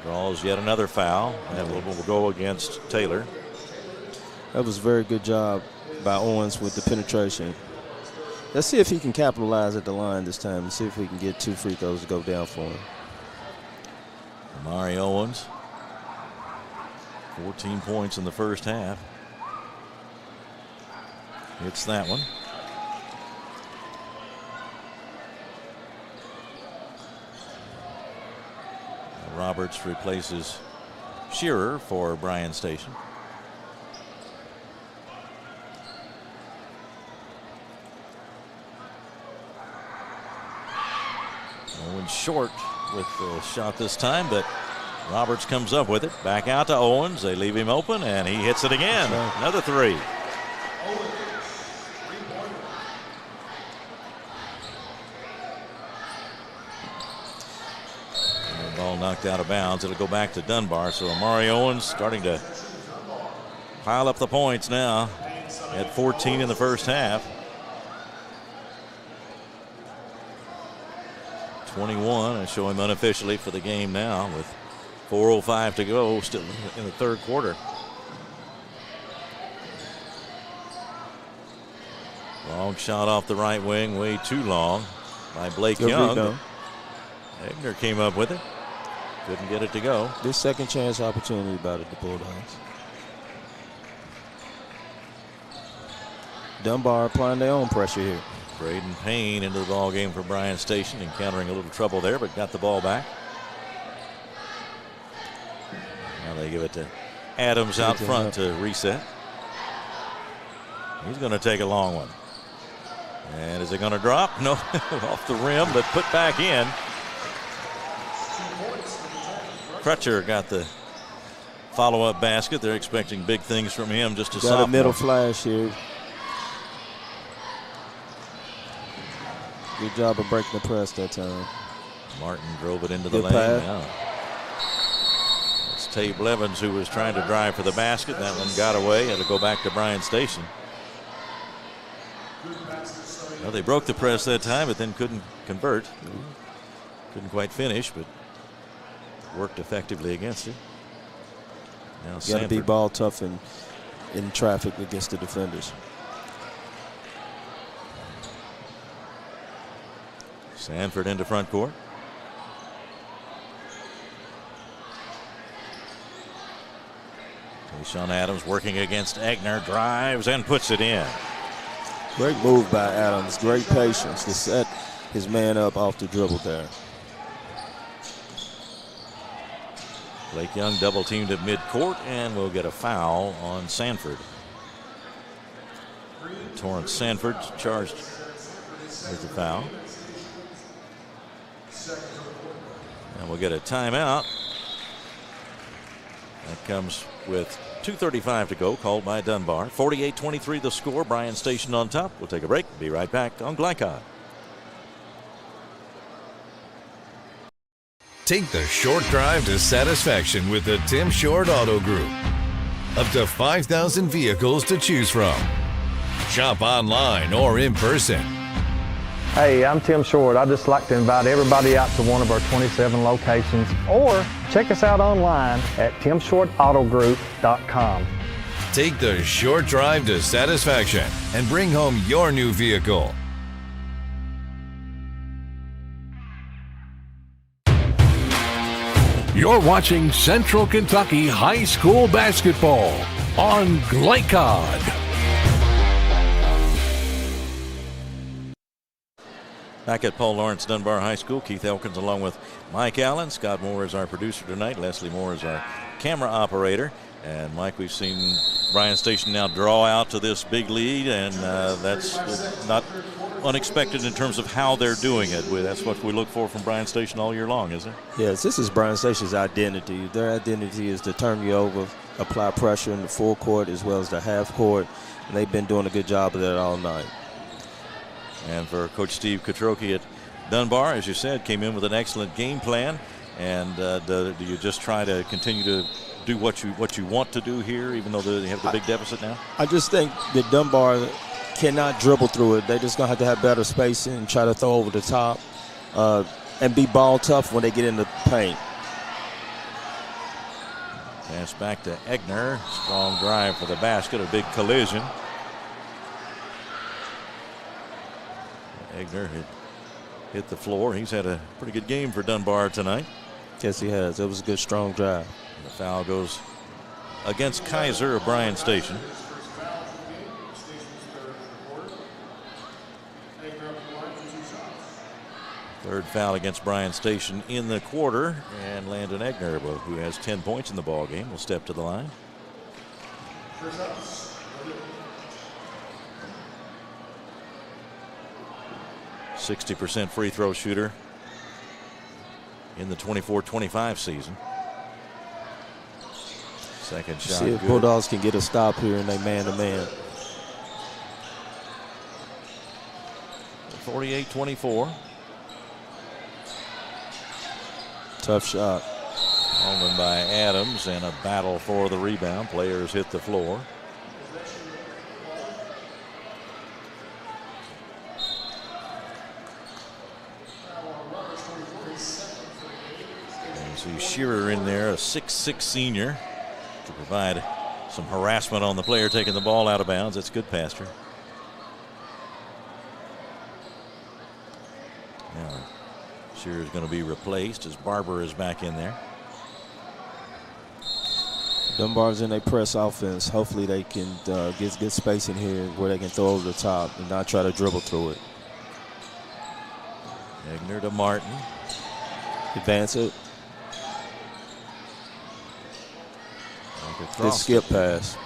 Draws yet another foul. That will go against Taylor. That was a very good job by Owens with the penetration. Let's see if he can capitalize at the line this time and see if we can get 2 free throws to go down for him. Amari Owens, 14 points in the first half. Hits that one. Roberts replaces Shearer for Bryan Station. Owens short with the shot this time, but Roberts comes up with it. Back out to Owens. They leave him open, and he hits it again. Another three. knocked out of bounds. It'll go back to Dunbar. So Amari Owens starting to pile up the points now. At 14 in the first half. 21, and show him unofficially for the game now with 4:05 to go, still in the third quarter. Long shot off the right wing, way too long by Blake Young. Egner came up with it. Couldn't get it to go. This second chance opportunity by the Bulldogs. Dunbar applying their own pressure here. Braden Payne into the ball game for Bryan Station, encountering a little trouble there, but got the ball back. Now they give it to Adams out front to reset. He's going to take a long one. And is it going to drop? No, off the rim, but put back in. Crutcher got the follow-up basket. They're expecting big things from him. Just a got a middle flash here. Good job of breaking the press that time. Martin drove it into the lane. Yeah. It's Tate Blevins who was trying to drive for the basket. That one got away. Had to go back to Bryan Station. Well, they broke the press that time, but then couldn't convert. Couldn't quite finish, but worked effectively against it. Now got to be ball tough in traffic against the defenders. Sanford into front court. Tayshaun Adams working against Egner, drives and puts it in. Great move by Adams, great patience to set his man up off the dribble there. Blake Young double teamed at midcourt and will get a foul on Sanford. Torrance Sanford charged with the foul. And we'll get a timeout. That comes with 2:35 to go, called by Dunbar. 48-23 the score. Bryan Station on top. We'll take a break. Be right back on Glycod. Take the short drive to satisfaction with the Tim Short Auto Group. Up to 5,000 vehicles to choose from. Shop online or in person. Hey, I'm Tim Short. I'd just like to invite everybody out to one of our 27 locations, or check us out online at timshortautogroup.com. Take the short drive to satisfaction and bring home your new vehicle. You're watching Central Kentucky High School basketball on Glycod. Back at Paul Lawrence Dunbar High School, Keith Elkins along with Mike Allen. Scott Moore is our producer tonight. Leslie Moore is our camera operator. And Mike, we've seen Bryan Station now draw out to this big lead, and that's not unexpected in terms of how they're doing it. That's what we look for from Bryan Station all year long, isn't it? Yes, this is Bryan Station's identity. Their identity is to turn you over, apply pressure in the full court as well as the half court, and they've been doing a good job of that all night. And for Coach Steve Katroki at Dunbar, as you said, came in with an excellent game plan. And do you just try to continue to do what you want to do here, even though they have the big deficit now? I just think that Dunbar cannot dribble through it. They're just going to have better spacing and try to throw over the top and be ball tough when they get in the paint. Pass back to Egner. Strong drive for the basket. A big collision. Egner hit the floor. He's had a pretty good game for Dunbar tonight. Yes, he has. It was a good, strong drive. The foul goes against Kaiser of Bryan Station. Third foul against Bryan Station in the quarter, and Landon Egner, who has 10 points in the ball game, will step to the line. 60% free throw shooter in the 24-25 season. Second shot. See if Bulldogs can get a stop here and they man-to-man. 48-24. Tough shot. Ballman by Adams, and a battle for the rebound. Players hit the floor. And see Shearer in there, a 6'6" senior, to provide some harassment on the player taking the ball out of bounds. That's good, Pastor. Now, Shearer's going to be replaced as Barber is back in there. Dunbar's in a press offense. Hopefully they can get good space in here where they can throw over the top and not try to dribble through it. Egner to Martin. Advance it. Good skip pass.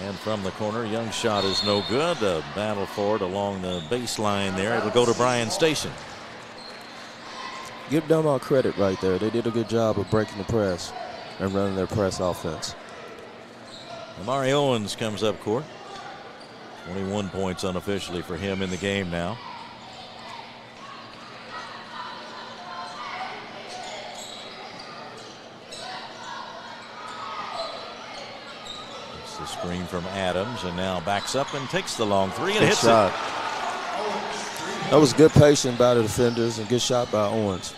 And from the corner, young shot is no good. A battle for it along the baseline there. It'll go to Bryan Station. Give Dunbar credit right there. They did a good job of breaking the press and running their press offense. Amari Owens comes up court. 21 points unofficially for him in the game now. It's the screen from Adams, and now backs up and takes the long three and hits shot. it. That was good patience by the defenders and good shot by Owens.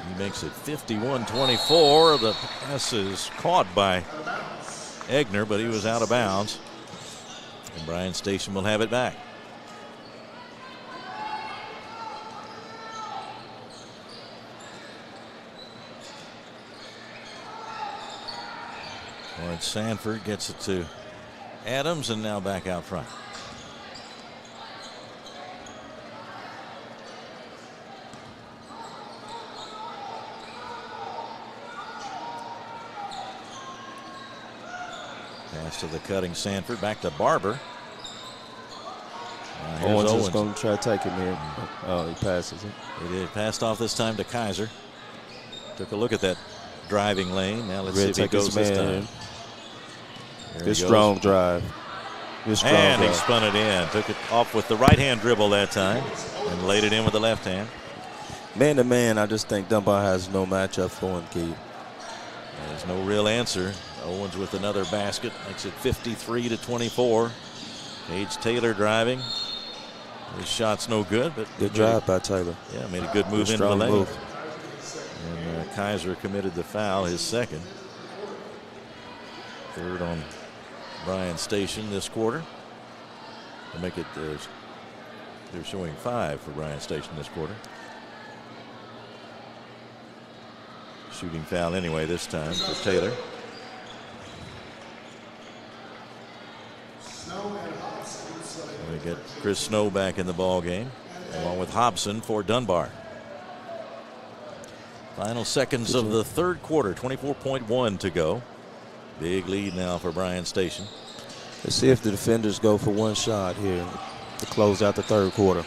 He makes it 51-24. The pass is caught by Egner, but he was out of bounds. And Bryan Station will have it back. Lawrence Sanford gets it to Adams, and now back out front. Pass to the cutting Sanford, back to Barber. Owens is going to try to take it here. Oh, he passes it. He did. Passed off this time to Kaiser. Took a look at that driving lane. Now let's see if he goes this time. Good strong drive. And he spun it in. Took it off with the right hand dribble that time and laid it in with the left hand. Man to man, I just think Dunbar has no matchup for him, Keith. There's no real answer. Owens with another basket makes it 53-24. Gage Taylor driving. His shot's no good, but good drive by Taylor. Yeah, made a good move into the lane. And Kaiser committed the foul, his second. Third on Bryan Station this quarter. They'll make it. They're showing 5 for Bryan Station this quarter. Shooting foul anyway this time for Taylor. We get Chris Snow back in the ball game, along with Hobson for Dunbar. Final seconds of the third quarter, 24.1 to go. Big lead now for Bryan Station. Let's see if the defenders go for one shot here to close out the third quarter.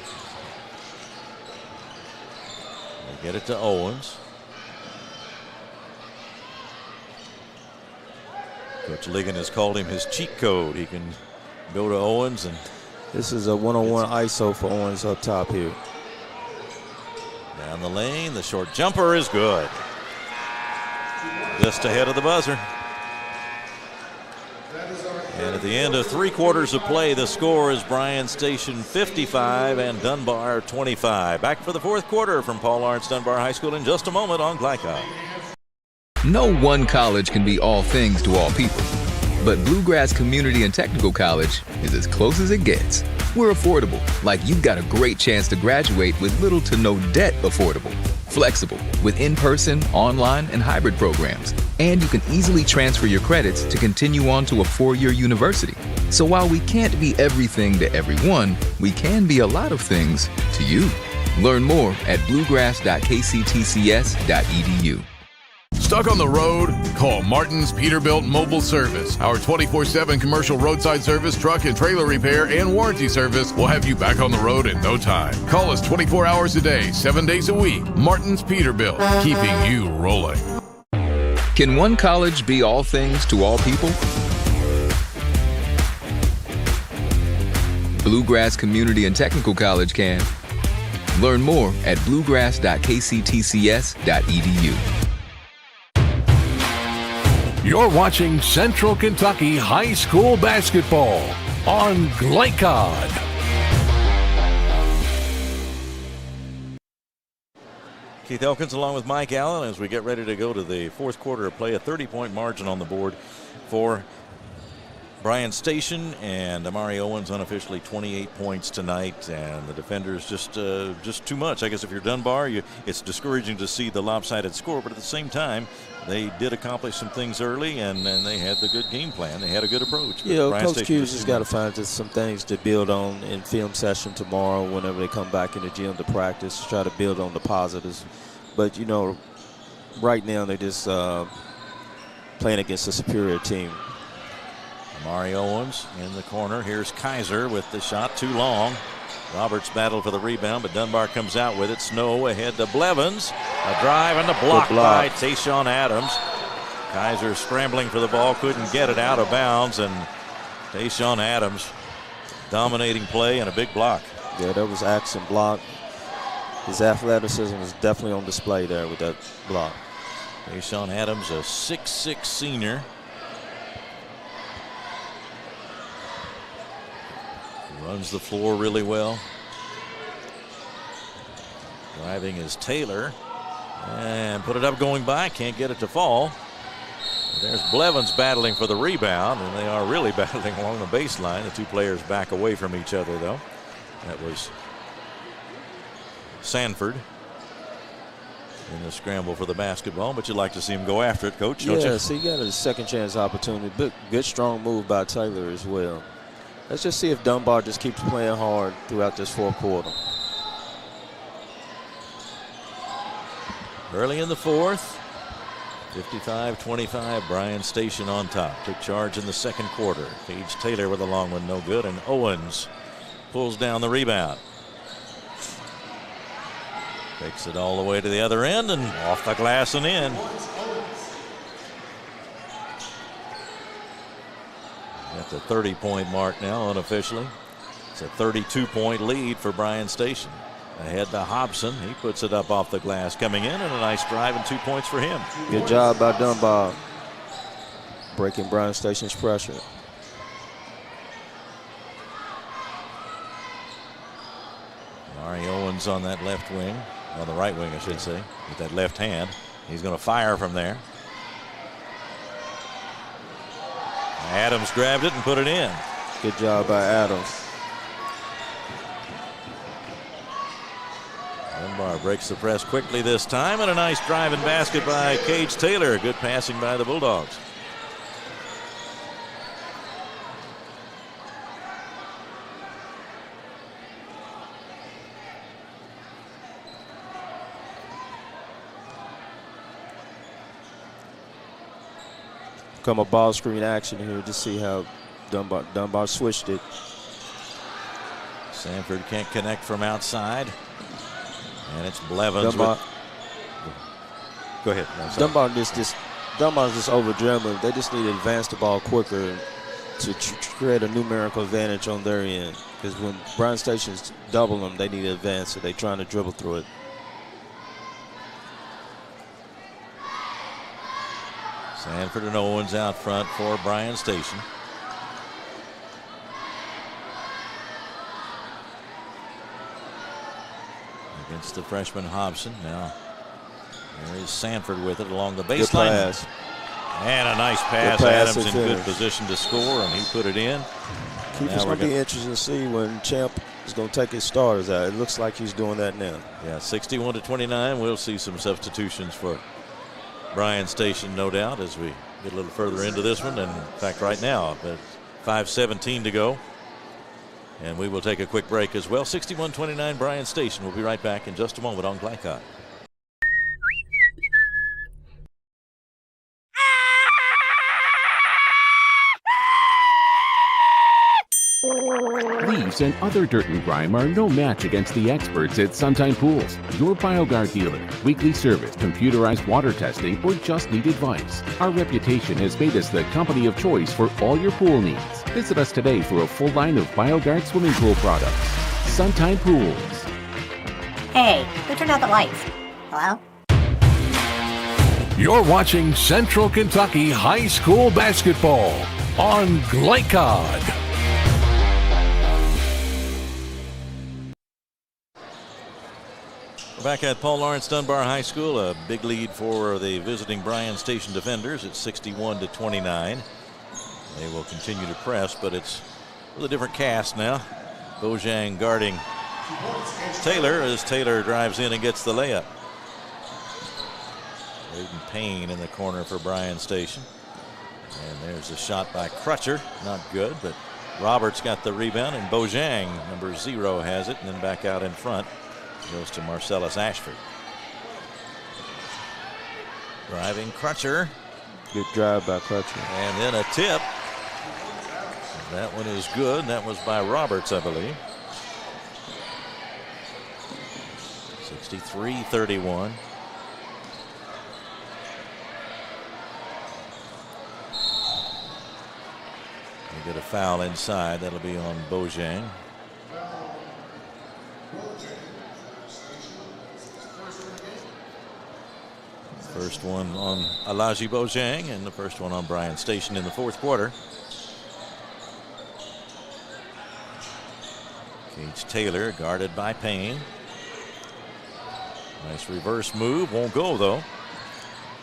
They get it to Owens. Coach Lian has called him his cheat code. He can go to Owens, and this is a one-on-one ISO for Owens up top here. Down the lane, the short jumper is good. Just ahead of the buzzer. And at the end of 3 quarters of play, the score is Bryan Station 55 and Dunbar 25. Back for the fourth quarter from Paul Lawrence Dunbar High School in just a moment on Glycom. No one college can be all things to all people, but Bluegrass Community and Technical College is as close as it gets. We're affordable, like you've got a great chance to graduate with little to no debt. Affordable, flexible, with in-person, online, and hybrid programs. And you can easily transfer your credits to continue on to a 4-year university. So while we can't be everything to everyone, we can be a lot of things to you. Learn more at bluegrass.kctcs.edu. Stuck on the road? Call Martin's Peterbilt Mobile Service. Our 24/7 commercial roadside service, truck and trailer repair, and warranty service will have you back on the road in no time. Call us 24 hours a day, 7 days a week. Martin's Peterbilt, keeping you rolling. Can one college be all things to all people? Bluegrass Community and Technical College can. Learn more at bluegrass.kctcs.edu. You're watching Central Kentucky High School basketball on Glycod. Keith Elkins along with Mike Allen as we get ready to go to the fourth quarter of play. A 30-point margin on the board for Bryan Station, and Amari Owens unofficially 28 points tonight, and the defenders just too much. I guess if you're Dunbar, it's discouraging to see the lopsided score, but at the same time, they did accomplish some things early, and they had the good game plan. They had a good approach. Coach Q's has got to find just some things to build on in film session tomorrow whenever they come back in the gym to practice, try to build on the positives. But, right now they're just playing against a superior team. Amari Owens in the corner. Here's Kaiser with the shot too long. Roberts battled for the rebound, but Dunbar comes out with it. Snow ahead to Blevins. A drive and a block by Tayshawn Adams. Kaiser scrambling for the ball, couldn't get it out of bounds, and Tayshawn Adams dominating play and a big block. Yeah, that was action block. His athleticism was definitely on display there with that block. Tayshawn Adams, a 6'6" senior. Runs the floor really well. Driving is Taylor. And put it up going by. Can't get it to fall. There's Blevins battling for the rebound, and they are really battling along the baseline. The two players back away from each other, though. That was Sanford in the scramble for the basketball, but you'd like to see him go after it, Coach, don't you? Yeah, he got a second chance opportunity. Good strong move by Taylor as well. Let's just see if Dunbar just keeps playing hard throughout this fourth quarter. Early in the fourth, 55-25, Bryan Station on top. Took charge in the second quarter. Paige Taylor with a long one, no good, and Owens pulls down the rebound. Takes it all the way to the other end and off the glass and in. At the 30-point mark now unofficially. It's a 32-point lead for Bryan Station. Ahead to Hobson. He puts it up off the glass coming in, and a nice drive and 2 points for him. Good job by Dunbar breaking Bryan Station's pressure. Amari Owens on that left wing, on the right wing I should say, with that left hand. He's going to fire from there. Adams grabbed it and put it in. Good job by Adams. Dunbar breaks the press quickly this time, and a nice driving basket by Paige Taylor. Good passing by the Bulldogs. Come a ball screen action here to see how Dunbar switched it. Sanford can't connect from outside. And it's Blevins. Dunbar. Go ahead. Dunbar's just over dribbling. They just need to advance the ball quicker to create a numerical advantage on their end. Because when Bryan Station's double them, they need to advance, so they're trying to dribble through it. Sanford and Owens out front for Bryan Station. Against the freshman Hobson. Now there is Sanford with it along the baseline. And a nice pass. Adams in good position to score, and he put it in. It's going to be interesting to see when Champ is going to take his starters out. It looks like he's doing that now. Yeah, 61-29. We'll see some substitutions for Bryan Station, no doubt, as we get a little further into this one. And in fact, right now, 5:17 to go. And we will take a quick break as well. 61-29 Bryan Station. We'll be right back in just a moment on Glycod. Leaves and other dirt and grime are no match against the experts at Suntime Pools, your BioGuard dealer. Weekly service, computerized water testing, or just need advice. Our reputation has made us the company of choice for all your pool needs. Visit us today for a full line of BioGuard swimming pool products. Suntime Pools. Hey, who turned out the lights? Hello? You're watching Central Kentucky High School Basketball on Glycod. We're back at Paul Lawrence Dunbar High School. A big lead for the visiting Bryan Station defenders. It's 61-29. They will continue to press, but it's with a different cast now. Bojang guarding Taylor as Taylor drives in and gets the layup. Aiden Payne in the corner for Bryan Station. And there's a shot by Crutcher. Not good, but Roberts got the rebound, and Bojang, number 0, has it, and then back out in front. Goes to Marcellus Ashford. Driving Crutcher. Good drive by Crutcher. And then a tip. That one is good. That was by Roberts, I believe. 63-31. They get a foul inside. That'll be on Bojang. First one on Alaji Bojang, and the first one on Bryan Station in the fourth quarter. Gage Taylor guarded by Payne. Nice reverse move. Won't go, though.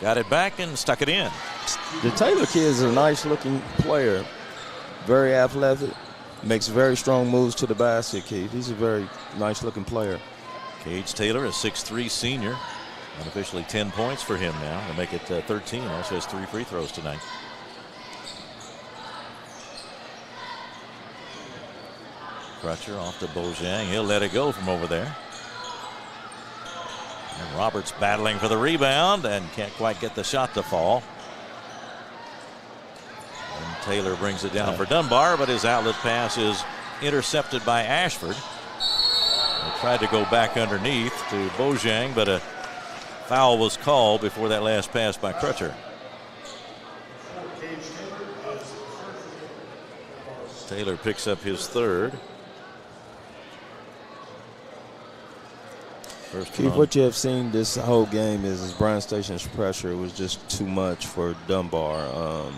Got it back and stuck it in. The Taylor kid is a nice looking player. Very athletic. Makes very strong moves to the basket, Keith. He's a very nice looking player. Gage Taylor, a 6'3" senior. Unofficially 10 points for him now to make it 13. Also has 3 free throws tonight. Crutcher off to Bojang. He'll let it go from over there. And Roberts battling for the rebound and can't quite get the shot to fall. And Taylor brings it down for Dunbar, but his outlet pass is intercepted by Ashford. They tried to go back underneath to Bojang, but a foul was called before that last pass by Crutcher. Taylor picks up his third. Keith, what you have seen this whole game is Bryan Station's pressure was just too much for Dunbar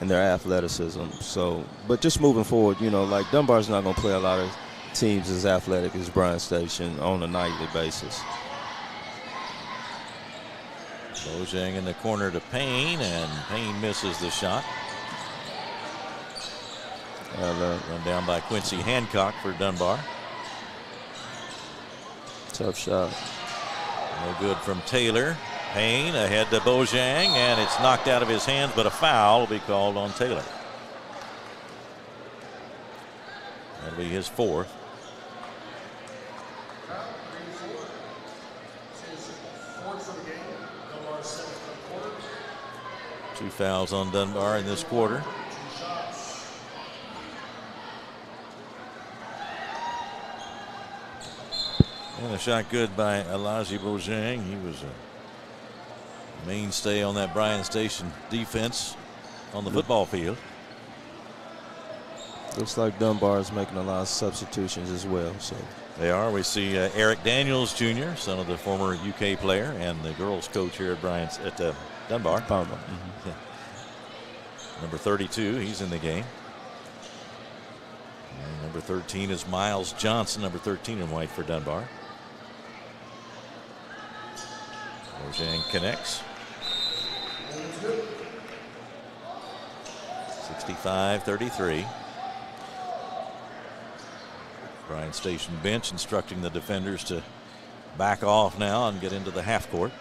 and their athleticism. So, but just moving forward, you know, like Dunbar's not going to play a lot of teams as athletic as Bryan Station on a nightly basis. Bojang in the corner to Payne, and Payne misses the shot. Run down by Quincy Hancock for Dunbar. Tough shot. No good from Taylor. Payne ahead to Bojang, and it's knocked out of his hands, but a foul will be called on Taylor. That'll be his fourth. Two fouls on Dunbar in this quarter. And a shot good by Alaji Bojang. He was a mainstay on that Bryan Station defense on the football field. Looks like Dunbar is making a lot of substitutions as well. So they are. We see Eric Daniels Jr., son of the former UK player and the girls coach here at Dunbar. Yeah. Number 32, he's in the game. And number 13 is Miles Johnson, number 13 in white for Dunbar. Bojang connects. 65-33. Bryan Station bench instructing the defenders to back off now and get into the half court.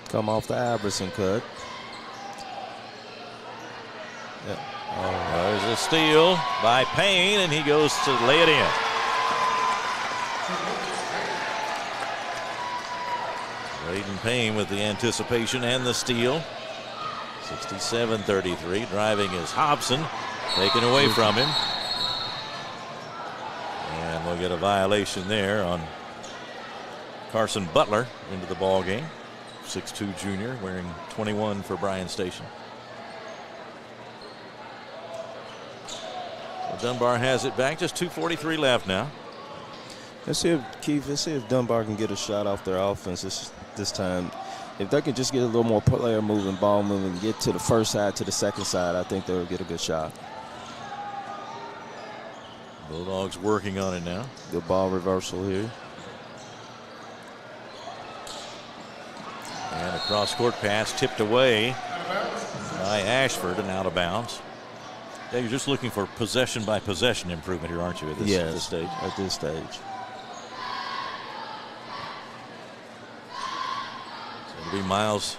Come off the Iverson cut. Yeah. There's a steal by Payne, and he goes to lay it in. Aiden Payne with the anticipation and the steal. 67-33. Driving is Hobson. Taken away from him. And we'll get a violation there on Carson Butler into the ball game. 6'2" junior wearing 21 for Bryan Station. Dunbar has it back. Just 2:43 left now. Let's see if Dunbar can get a shot off their offense this time. If they can just get a little more player moving, ball moving, get to the first side, to the second side, I think they'll get a good shot. Bulldogs working on it now. Good ball reversal here. And a cross-court pass tipped away by Ashford and out of bounds. Yeah, you're just looking for possession-by-possession improvement here, aren't you, at this stage? At this stage. So it'll be Miles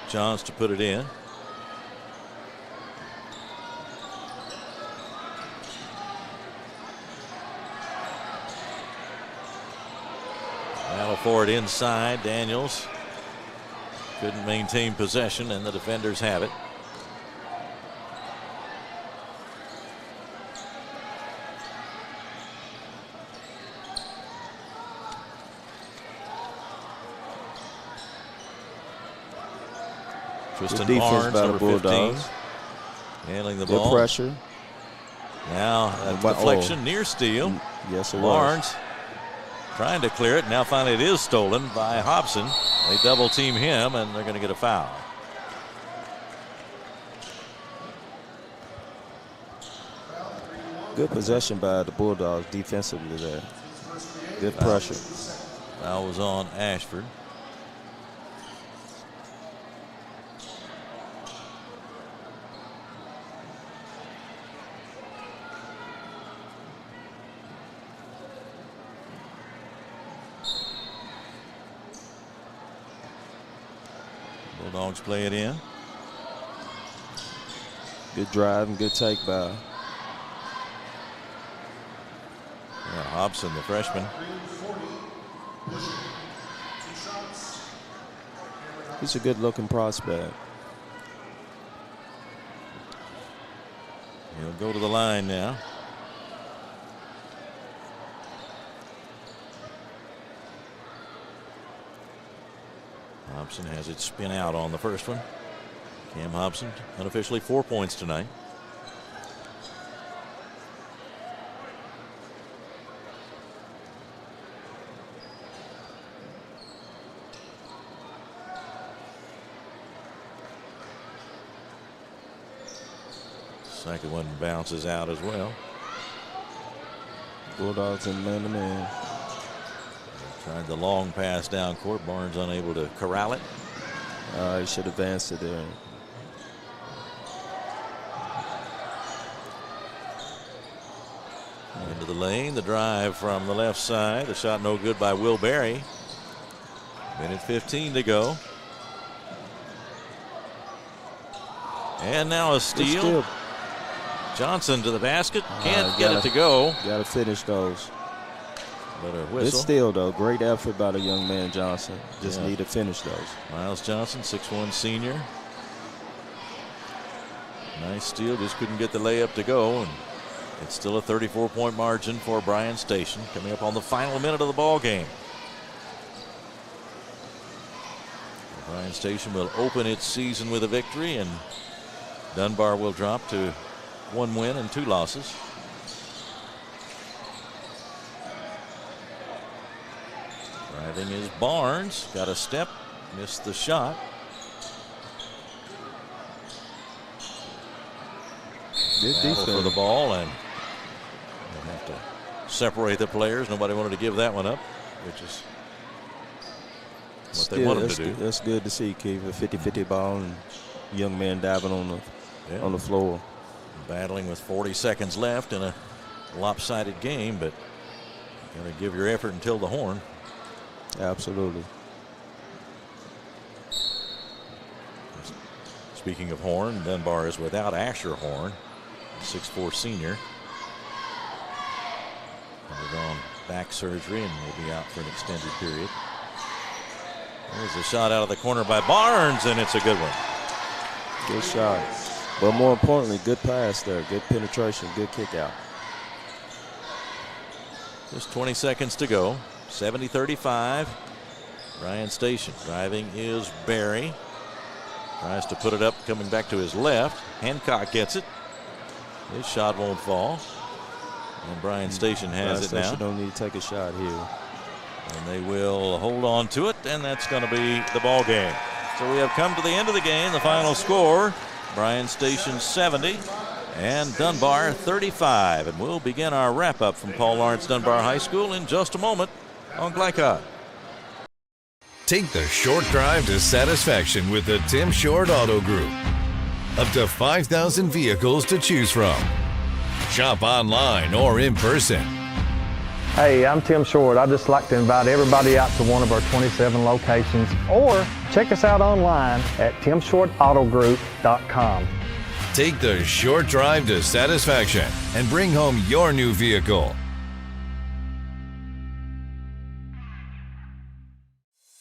Johns to put it in. Battle for it inside. Daniels couldn't maintain possession, and the defenders have it. Tristan Barnes, number 15, handling the ball. Good pressure. Now a deflection near steal. Yes, it Barnes was. trying to clear it. Now finally it is stolen by Hobson. They double team him, and they're going to get a foul. Good possession by the Bulldogs defensively there. Good pressure. Foul was on Ashford. Bulldogs play it in. Good drive and good take by Hobson, the freshman. He's a good looking prospect. He'll go to the line now. Hobson has it spin out on the first one. Cam Hobson unofficially 4 points tonight. Second one bounces out as well. Bulldogs in man-to-man. Tried the long pass down court. Barnes unable to corral it. He should have advanced it there. Into the lane. The drive from the left side. The shot no good by Will Berry. Minute 15 to go. And now a steal. Johnson to the basket. Can't get it to go. Got to finish those. But a whistle. Good steal, though. Great effort by the young man Johnson. Just need to finish those. Miles Johnson, 6'1" senior. Nice steal. Just couldn't get the layup to go. And it's still a 34-point margin for Bryan Station. Coming up on the final minute of the ball game. Bryan Station will open its season with a victory, and Dunbar will drop to 1 win and 2 losses. Driving is Barnes. Got a step. Missed the shot. Good defense for the ball, and they have to separate the players. Nobody wanted to give that one up, which is what they wanted to do. That's good to see, Keith. A 50-50 ball and young man diving on the floor. Battling with 40 seconds left in a lopsided game, but you got to give your effort until the horn. Absolutely. Speaking of horn, Dunbar is without Asher Horn, 6'4" senior. Undergone back surgery and will be out for an extended period. There's a shot out of the corner by Barnes, and it's a good one. Good shot. But more importantly, good pass there. Good penetration, good kick out. Just 20 seconds to go. 70-35. Bryan Station. Driving is Berry. Tries to put it up, coming back to his left. Hancock gets it. His shot won't fall. And Bryan Station has it now. Station don't need to take a shot here. And they will hold on to it, and that's going to be the ball game. So we have come to the end of the game. The final score, Bryan Station 70 and Dunbar 35. And we'll begin our wrap-up from Paul Lawrence Dunbar High School in just a moment on Glycod. Take the short drive to satisfaction with the Tim Short Auto Group. Up to 5,000 vehicles to choose from. Shop online or in person. Hey, I'm Tim Short. I'd just like to invite everybody out to one of our 27 locations, or check us out online at timshortautogroup.com. Take the short drive to satisfaction and bring home your new vehicle.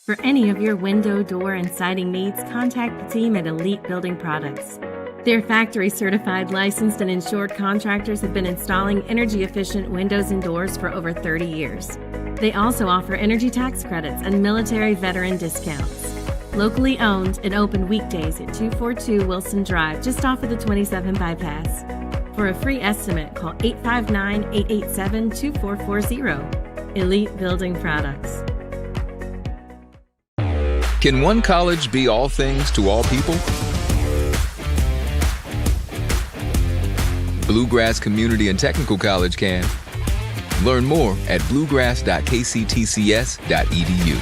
For any of your window, door, and siding needs, contact the team at Elite Building Products. Their factory-certified, licensed, and insured contractors have been installing energy-efficient windows and doors for over 30 years. They also offer energy tax credits and military veteran discounts. Locally owned and open weekdays at 242 Wilson Drive, just off of the 27 bypass. For a free estimate, call 859-887-2440. Elite Building Products. Can one college be all things to all people? Bluegrass Community and Technical College can. Learn more at bluegrass.kctcs.edu.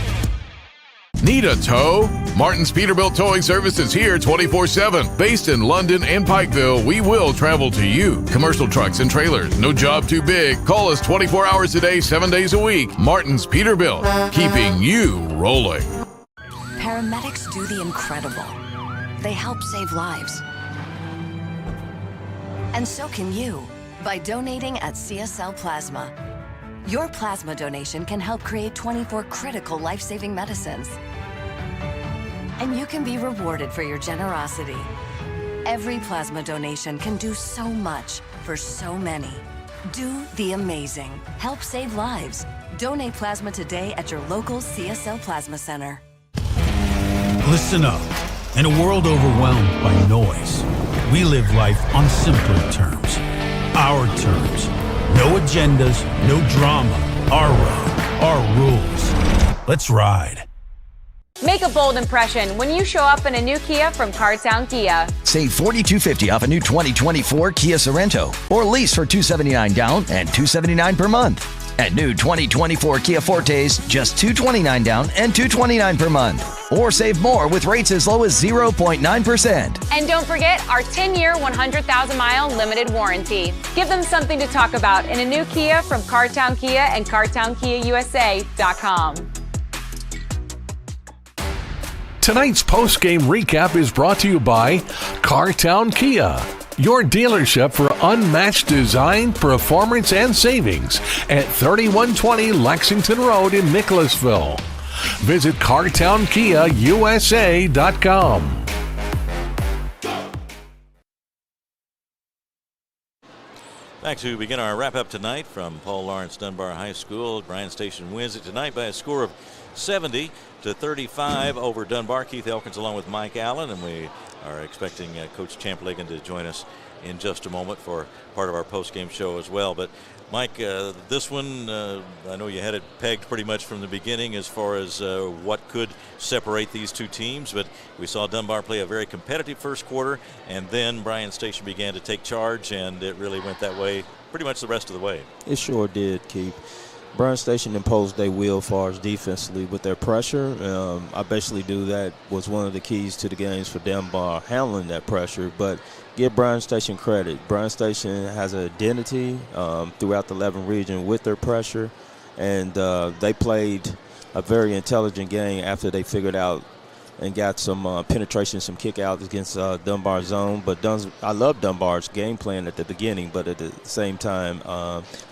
Need a tow? Martin's Peterbilt Towing Service is here 24/7. Based in London and Pikeville, we will travel to you. Commercial trucks and trailers, no job too big. Call us 24 hours a day, 7 days a week. Martin's Peterbilt, keeping you rolling. Paramedics do the incredible. They help save lives. And so can you, by donating at CSL Plasma. Your plasma donation can help create 24 critical life-saving medicines. And you can be rewarded for your generosity. Every plasma donation can do so much for so many. Do the amazing. Help save lives. Donate plasma today at your local CSL Plasma Center. Listen up. In a world overwhelmed by noise, we live life on simpler terms. Our terms. No agendas, no drama. Our road, our rules. Let's ride. Make a bold impression when you show up in a new Kia from Cartown Kia. Save $4,250 off a new 2024 Kia Sorento, or lease for $279 down and $279 per month. At new 2024 Kia Fortes, just $229 down and $229 per month. Or save more with rates as low as 0.9%. And don't forget our 10-year, 100,000-mile limited warranty. Give them something to talk about in a new Kia from Cartown Kia and CartownKiaUSA.com. Tonight's post-game recap is brought to you by Cartown Kia, your dealership for unmatched design, performance, and savings at 3120 Lexington Road in Nicholasville. Visit CartownKiaUSA.com. Back to begin our wrap-up tonight from Paul Lawrence Dunbar High School. Bryan Station wins it tonight by a score of 70-35 over Dunbar. Keith Elkins along with Mike Allen, and we are expecting Coach Champligan to join us in just a moment for part of our post-game show as well. But Mike, this one, I know you had it pegged pretty much from the beginning as far as what could separate these two teams, but we saw Dunbar play a very competitive first quarter, and then Bryan Station began to take charge, and it really went that way pretty much the rest of the way. It sure did, Keith. Bryan Station imposed their will as far as defensively with their pressure. I basically do that was one of the keys to the games for Dunbar, handling that pressure, but give Bryan Station credit. Bryan Station has an identity throughout the 11 region with their pressure, and they played a very intelligent game after they figured out and got some penetration, some kick-outs against Dunbar's zone. But I love Dunbar's game plan at the beginning, but at the same time,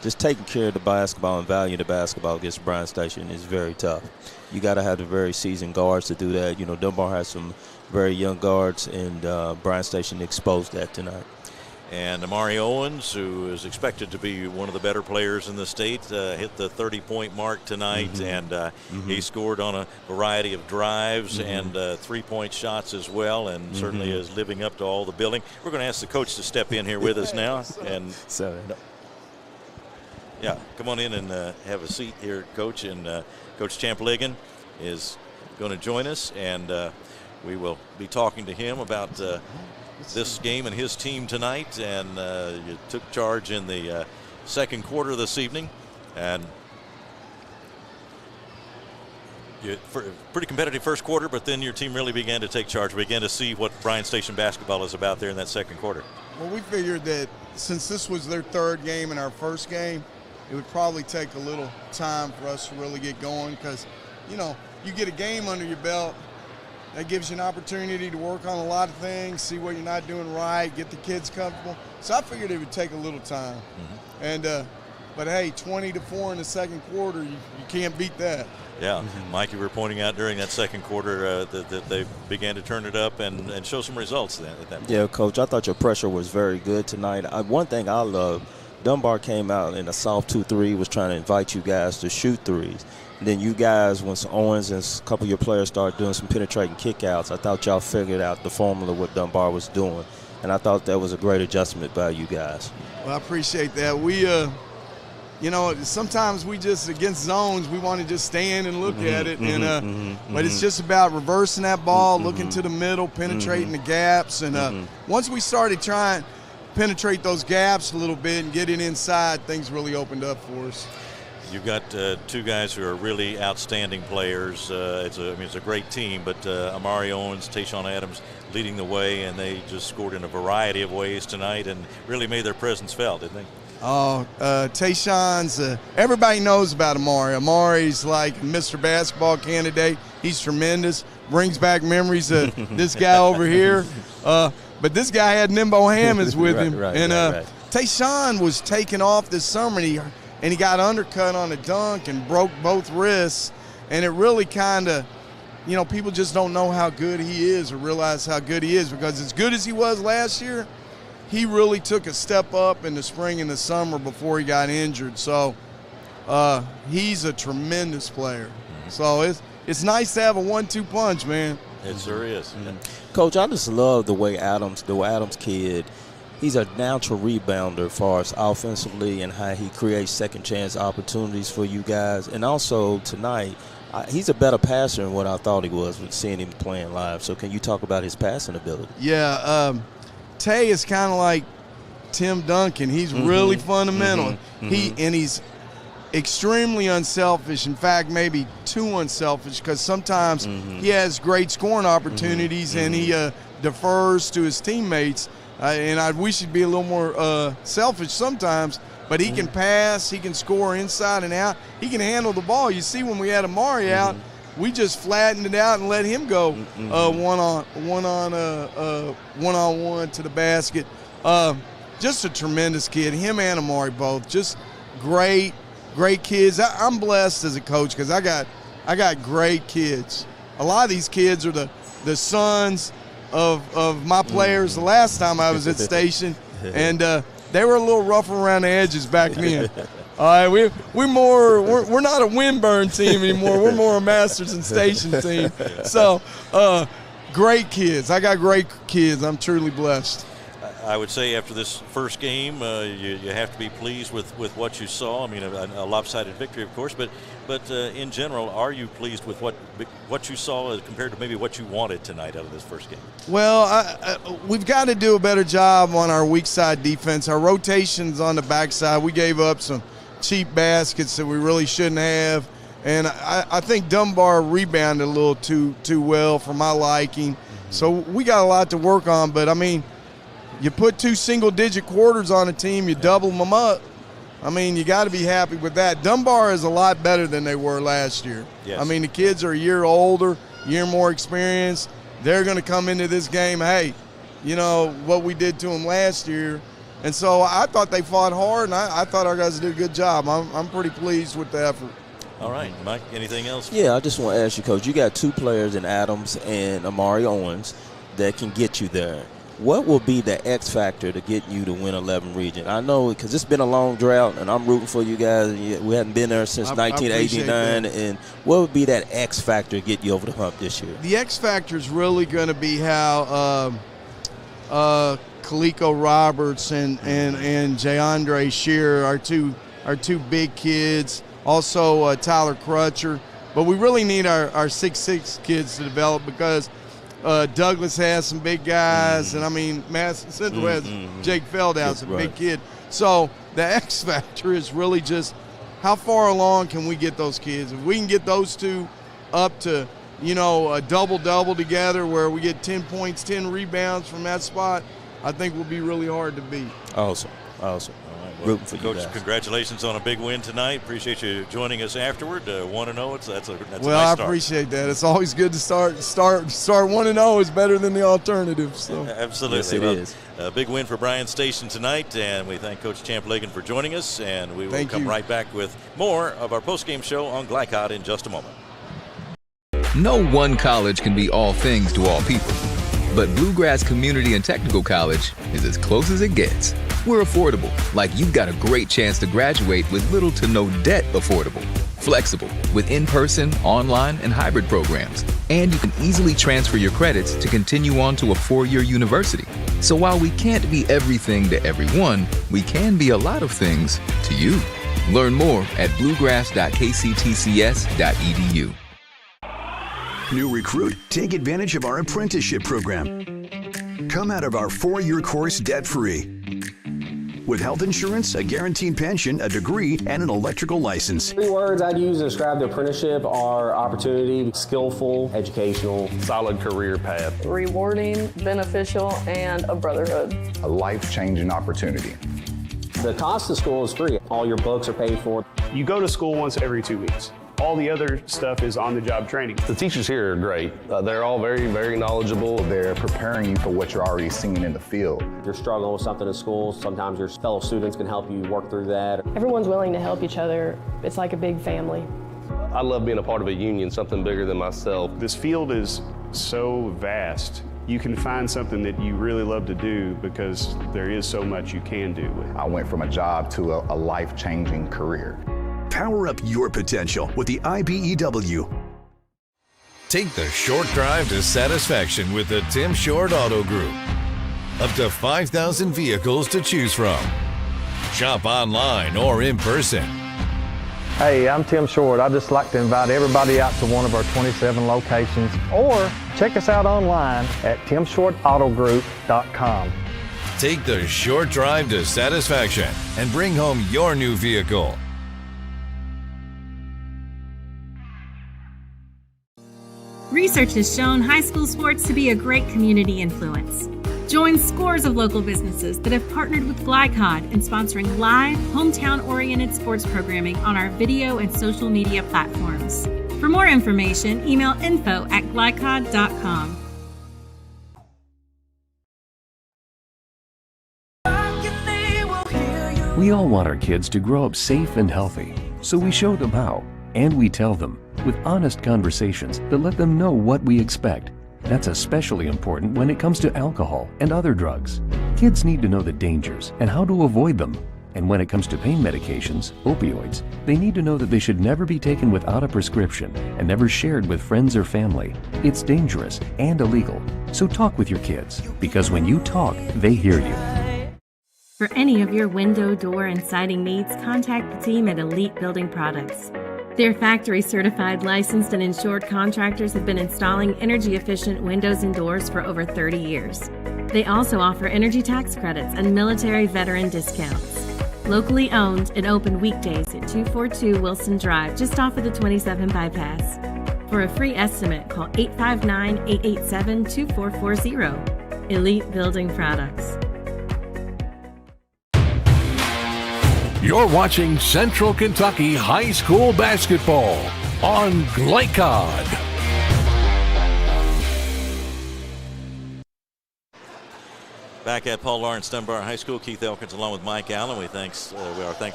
just taking care of the basketball and valuing the basketball against Bryan Station is very tough. You got to have the very seasoned guards to do that. You know, Dunbar has some very young guards, and Bryan Station exposed that tonight. And Amari Owens, who is expected to be one of the better players in the state, hit the 30-point mark tonight, and he scored on a variety of drives and 3-point shots as well, and certainly is living up to all the billing. We're going to ask the coach to step in here with us now. And yeah, come on in and have a seat here, Coach. And Coach Champ-Ligon is going to join us, and we will be talking to him about this game and his team tonight. And you took charge in the second quarter this evening, and pretty competitive first quarter, but then your team really began to take charge. We began to see what Bryan Station basketball is about there in that second quarter. Well, we figured that since this was their third game and our first game, it would probably take a little time for us to really get going, because, you know, you get a game under your belt, that gives you an opportunity to work on a lot of things, see what you're not doing right, get the kids comfortable. So I figured it would take a little time. And but hey, 20-4 in the second quarter, you can't beat that. Yeah, Mike, you were pointing out during that second quarter that they began to turn it up and show some results then at that point. Yeah, Coach, I thought your pressure was very good tonight. One thing I love, Dunbar came out in a soft 2-3, was trying to invite you guys to shoot threes. And then you guys, once Owens and a couple of your players started doing some penetrating kickouts, I thought y'all figured out the formula what Dunbar was doing. And I thought that was a great adjustment by you guys. Well, I appreciate that. We, you know, sometimes we just, against zones, we want to just stand and look at it. But it's just about reversing that ball, looking to the middle, penetrating the gaps. And once we started trying to penetrate those gaps a little bit and get it inside, things really opened up for us. You've got two guys who are really outstanding players. It's a great team, but Amari Owens, Tayshawn Adams leading the way, and they just scored in a variety of ways tonight and really made their presence felt, didn't they? Oh, Tayshawn's, everybody knows about Amari. Amari's like Mr. Basketball candidate. He's tremendous, brings back memories of this guy over here. But this guy had Nimbo Hammonds with him. Tayshawn was taken off this summer, and he got undercut on a dunk and broke both wrists. And it really kind of, you know, people just don't know how good he is or realize how good he is, because as good as he was last year, he really took a step up in the spring and the summer before he got injured. So he's a tremendous player. So it's nice to have a 1-2 punch, man. It sure is. Coach, I just love the way Adams kid, he's a natural rebounder as far as offensively and how he creates second chance opportunities for you guys. And also tonight, he's a better passer than what I thought he was with seeing him playing live. So can you talk about his passing ability? Yeah, Tay is kind of like Tim Duncan. He's really fundamental. He's extremely unselfish. In fact, maybe too unselfish, because sometimes he has great scoring opportunities and he defers to his teammates. And I wish he'd be a little more selfish sometimes, but he can pass, he can score inside and out, he can handle the ball. You see, when we had Amari out, we just flattened it out and let him go one-on-one to the basket. Just a tremendous kid. Him and Amari both just great kids. I'm blessed as a coach because I got great kids. A lot of these kids are the sons of my players the last time I was at Station, and they were a little rough around the edges back then. All right, we're not a Windburn team anymore. We're more a Masters and Station team. So great kids. I got great kids. I'm truly blessed. I would say after this first game, you have to be pleased with what you saw. I mean, a lopsided victory, of course, but in general, are you pleased with what you saw compared to maybe what you wanted tonight out of this first game? Well, we've got to do a better job on our weak side defense. Our rotations on the backside, we gave up some cheap baskets that we really shouldn't have, and I think Dunbar rebounded a little too well for my liking. So we got a lot to work on, but I mean, you put 2 single-digit quarters on a team, you double them up. I mean, you got to be happy with that. Dunbar is a lot better than they were last year. Yes. I mean, the kids are a year older, a year more experienced. They're going to come into this game, hey, you know, what we did to them last year. And so I thought they fought hard, and I thought our guys did a good job. I'm pretty pleased with the effort. All right, Mike, anything else? Yeah, I just want to ask you, Coach, you got 2 players in Adams and Amari Owens that can get you there. what will be the X factor to get you to win 11 region? I know because it's been a long drought, and I'm rooting for you guys. We hadn't been there since 1989. And what would be that X factor to get you over the hump this year? The X factor is really going to be how Kaliko Roberts and JaAndre Shearer, our two big kids. Also Tyler Crutcher. But we really need our 6'6" kids to develop because Douglas has some big guys, and I mean, Madison Central has Jake Feldhouse, a big kid. So the X factor is really just how far along can we get those kids? If we can get those two up to, a double-double together where we get 10 points, 10 rebounds from that spot, I think will be really hard to beat. Awesome. Well, Coach, congratulations on a big win tonight. Appreciate you joining us afterward. 1-0. That's a nice start. I appreciate that. It's always good to start 1-0 is better than the alternative. So absolutely, yes, it is. A big win for Bryan Station tonight, and we thank Coach Champ-Lagan for joining us. And we will come right back with more of our postgame show on Glycod in just a moment. No one college can be all things to all people, but Bluegrass Community and Technical College is as close as it gets. We're affordable, like you've got a great chance to graduate with little to no debt. Affordable, flexible, with in-person, online, and hybrid programs. And you can easily transfer your credits to continue on to a 4-year university. So while we can't be everything to everyone, we can be a lot of things to you. Learn more at bluegrass.kctcs.edu. New recruit, take advantage of our apprenticeship program. Come out of our 4-year course debt-free. With health insurance, a guaranteed pension, a degree, and an electrical license. 3 words I'd use to describe the apprenticeship are opportunity, skillful, educational, solid career path, rewarding, beneficial, and a brotherhood. A life-changing opportunity. The cost of school is free. All your books are paid for. You go to school once every 2 weeks. All the other stuff is on-the-job training. The teachers here are great. They're all very, very knowledgeable. They're preparing you for what you're already seeing in the field. If you're struggling with something in school, sometimes your fellow students can help you work through that. Everyone's willing to help each other. It's like a big family. I love being a part of a union, something bigger than myself. This field is so vast. You can find something that you really love to do because there is so much you can do. I went from a job to a life-changing career. Power up your potential with the IBEW. Take the short drive to satisfaction with the Tim Short Auto Group. Up to 5,000 vehicles to choose from. Shop online or in person. Hey, I'm Tim Short. I'd just like to invite everybody out to one of our 27 locations, or check us out online at timshortautogroup.com. Take the short drive to satisfaction and bring home your new vehicle. Research has shown high school sports to be a great community influence. Join scores of local businesses that have partnered with Glycod in sponsoring live, hometown-oriented sports programming on our video and social media platforms. For more information, email info@glycod.com. We all want our kids to grow up safe and healthy, so we show them how, and we tell them with honest conversations that let them know what we expect. That's especially important when it comes to alcohol and other drugs. Kids need to know the dangers and how to avoid them. And when it comes to pain medications, opioids, they need to know that they should never be taken without a prescription and never shared with friends or family. It's dangerous and illegal. So talk with your kids, because when you talk, they hear you. For any of your window, door, and siding needs, contact the team at Elite Building Products. Their factory-certified, licensed, and insured contractors have been installing energy-efficient windows and doors for over 30 years. They also offer energy tax credits and military veteran discounts. Locally owned and open weekdays at 242 Wilson Drive, just off of the 27 bypass. For a free estimate, call 859-887-2440. Elite Building Products. You're watching Central Kentucky High School Basketball on Glycod. Back at Paul Lawrence Dunbar High School, Keith Elkins along with Mike Allen. Our thanks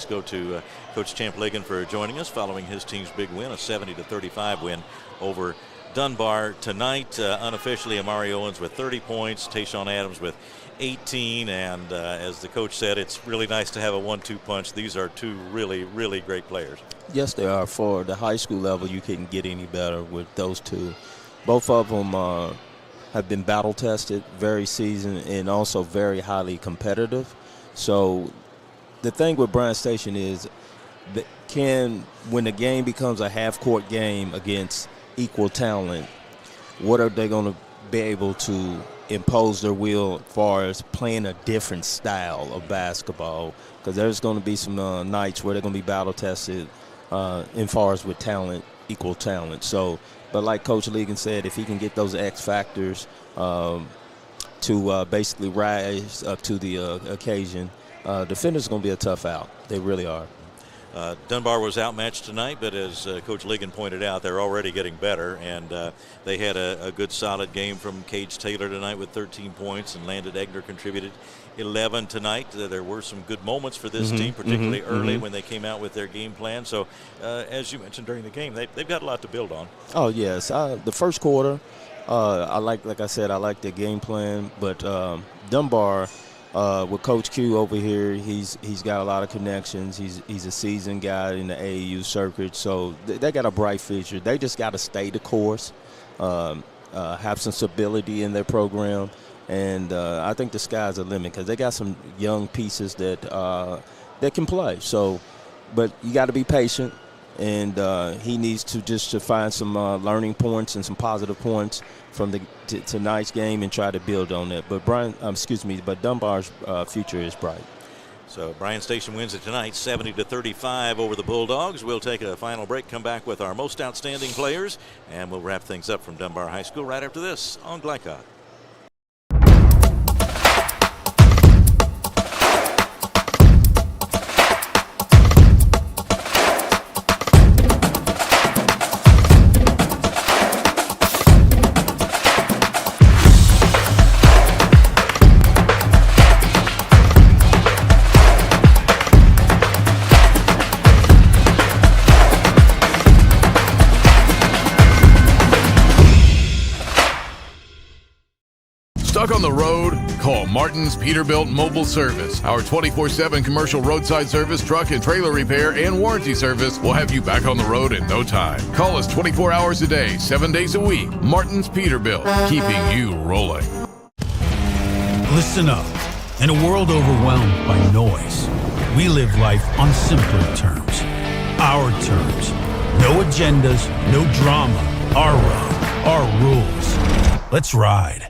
go to Coach Champ-Lagan for joining us following his team's big win, a 70-35 win over Dunbar tonight. Unofficially, Amari Owens with 30 points, Tayshawn Adams with 18, and as the coach said, it's really nice to have a 1-2 punch. These are two really, really great players. Yes, they are. For the high school level, you couldn't get any better with those two. Both of them have been battle tested, very seasoned, and also very highly competitive. So the thing with Bryan Station is that when the game becomes a half-court game against equal talent, what are they going to be able to impose their will as far as playing a different style of basketball? Because there's going to be some nights where they're going to be battle tested as far as with talent, equal talent. So, but like Coach Lian said, if he can get those X factors to basically rise up to the occasion, defenders are going to be a tough out. They really are. Dunbar was outmatched tonight, but as Coach Lian pointed out, they're already getting better, and they had a good solid game from Cage Taylor tonight with 13 points, and Landon Egner contributed 11 tonight. There were some good moments for this team, particularly early when they came out with their game plan. So as you mentioned during the game, they've got a lot to build on. Oh, yes. The first quarter, like I said, I like the game plan, but Dunbar, with Coach Q over here, he's got a lot of connections. He's a seasoned guy in the AAU circuit, so they got a bright future. They just got to stay the course, have some stability in their program, and I think the sky's the limit because they got some young pieces that can play. So, but you got to be patient, and he needs to find some learning points and some positive points from tonight's game and try to build on that. But but Dunbar's future is bright. So Bryan Station wins it tonight, 70-35 over the Bulldogs. We'll take a final break, come back with our most outstanding players, and we'll wrap things up from Dunbar High School right after this on Glycod. Stuck on the road? Call Martin's Peterbilt Mobile Service. Our 24/7 commercial roadside service, truck and trailer repair, and warranty service will have you back on the road in no time. Call us 24 hours a day, 7 days a week. Martin's Peterbilt, keeping you rolling. Listen up. In a world overwhelmed by noise, we live life on simpler terms. Our terms. No agendas, no drama. Our road, our rules. Let's ride.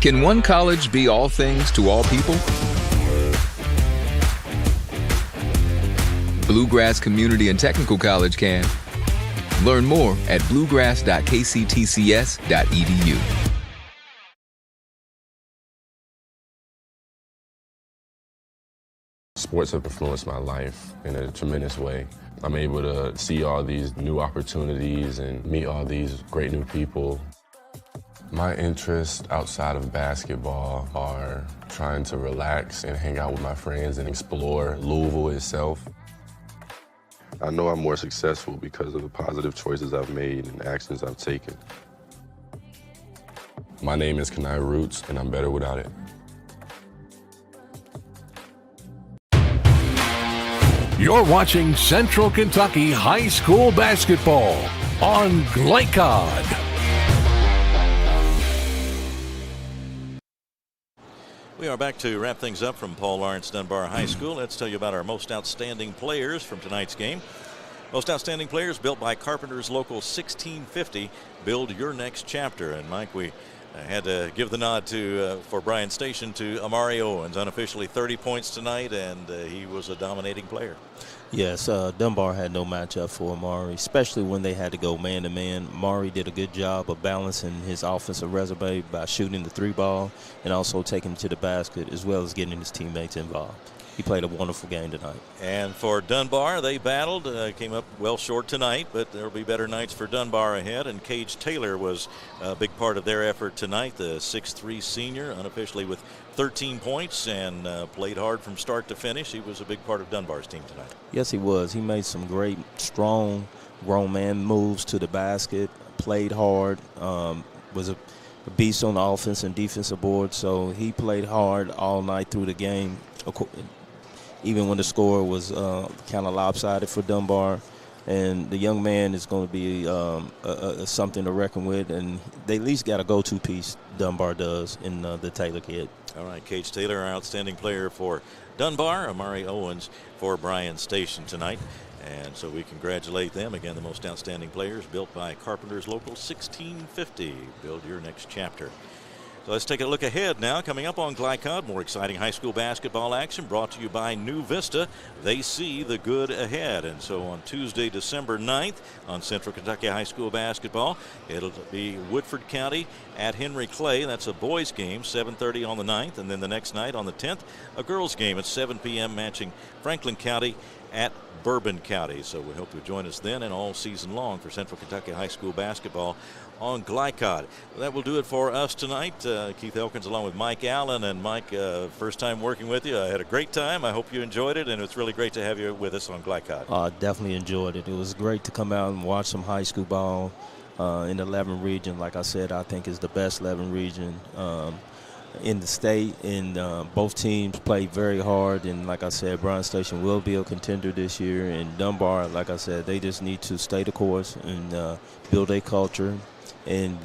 Can one college be all things to all people? Bluegrass Community and Technical College can. Learn more at bluegrass.kctcs.edu. Sports have influenced my life in a tremendous way. I'm able to see all these new opportunities and meet all these great new people. My interests outside of basketball are trying to relax and hang out with my friends and explore Louisville itself. I know I'm more successful because of the positive choices I've made and actions I've taken. My name is Kenai Roots, and I'm better without it. You're watching Central Kentucky High School Basketball on Glycod. We are back to wrap things up from Paul Lawrence Dunbar High School. Let's tell you about our most outstanding players from tonight's game. Most outstanding players built by Carpenter's Local 1650. Build your next chapter. And Mike, we had to give the nod for Bryan Station to Amari Owens. Unofficially 30 points tonight, and he was a dominating player. Yes, Dunbar had no matchup for Amari, especially when they had to go man-to-man. Amari did a good job of balancing his offensive resume by shooting the three ball and also taking it to the basket, as well as getting his teammates involved. He played a wonderful game tonight. And for Dunbar, they battled, came up well short tonight, but there will be better nights for Dunbar ahead. And Cage Taylor was a big part of their effort tonight, the 6'3" senior, unofficially with 13 points and played hard from start to finish. He was a big part of Dunbar's team tonight. Yes, he was. He made some great, strong, grown man moves to the basket, played hard, was a beast on the offense and defensive board. So he played hard all night through the game, even when the score was kind of lopsided for Dunbar. And the young man is going to be something to reckon with, and they at least got a go-to piece, Dunbar does, in the Taylor kid. All right, Cage Taylor, our outstanding player for Dunbar, Amari Owens for Bryan Station tonight. And so we congratulate them. Again, the most outstanding players built by Carpenters Local 1650. Build your next chapter. So let's take a look ahead now. Coming up on Glycod, more exciting high school basketball action brought to you by New Vista. They see the good ahead. And so on Tuesday, December 9th, on Central Kentucky High School basketball, it'll be Woodford County at Henry Clay. That's a boys game, 7:30 on the 9th. And then the next night on the 10th, a girls game at 7 p.m. matching Franklin County at Bourbon County. So we hope you'll join us then and all season long for Central Kentucky High School basketball on Glycod. That will do it for us tonight. Keith Elkins along with Mike Allen. And Mike, first time working with you. I had a great time. I hope you enjoyed it, and it's really great to have you with us on Glycod. Definitely enjoyed it. It was great to come out and watch some high school ball in the 11 region. Like I said, I think is the best 11 region in the state, and both teams played very hard. And like I said, Bryan Station will be a contender this year, and Dunbar, like I said, they just need to stay the course and build a culture and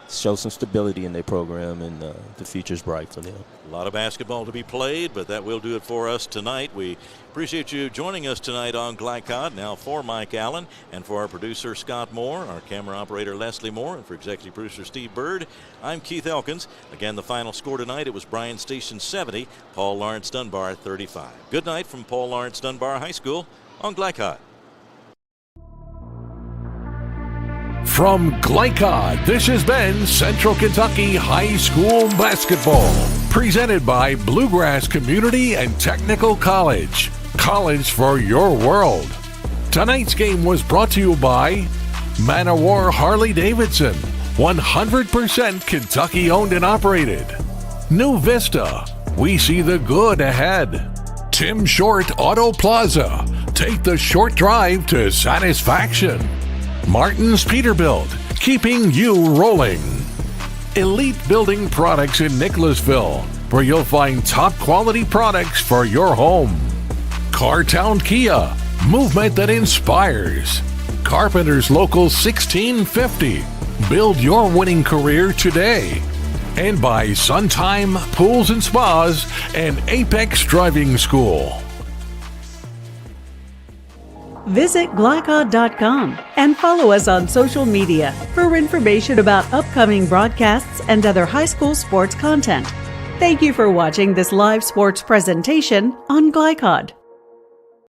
show some stability in their program, and the future's bright for them. A lot of basketball to be played, but that will do it for us tonight. We appreciate you joining us tonight on Glycod. Now for Mike Allen and for our producer Scott Moore, our camera operator Leslie Moore, and for executive producer Steve Bird, I'm Keith Elkins. Again, the final score tonight, it was Bryan Station 70, Paul Lawrence Dunbar 35. Good night from Paul Lawrence Dunbar High School on Glycod. From Glycod, this has been Central Kentucky High School Basketball, presented by Bluegrass Community and Technical College. College for your world. Tonight's game was brought to you by Man O' War Harley-Davidson, 100% Kentucky owned and operated. New Vista, we see the good ahead. Tim Short Auto Plaza, take the short drive to satisfaction. Martin's Peterbilt, keeping you rolling. Elite Building Products in Nicholasville, where you'll find top quality products for your home. Cartown Kia, movement that inspires. Carpenters Local 1650, build your winning career today. And by Suntime Pools and Spas and Apex Driving School. Visit Glycod.com and follow us on social media for information about upcoming broadcasts and other high school sports content. Thank you for watching this live sports presentation on Glycod.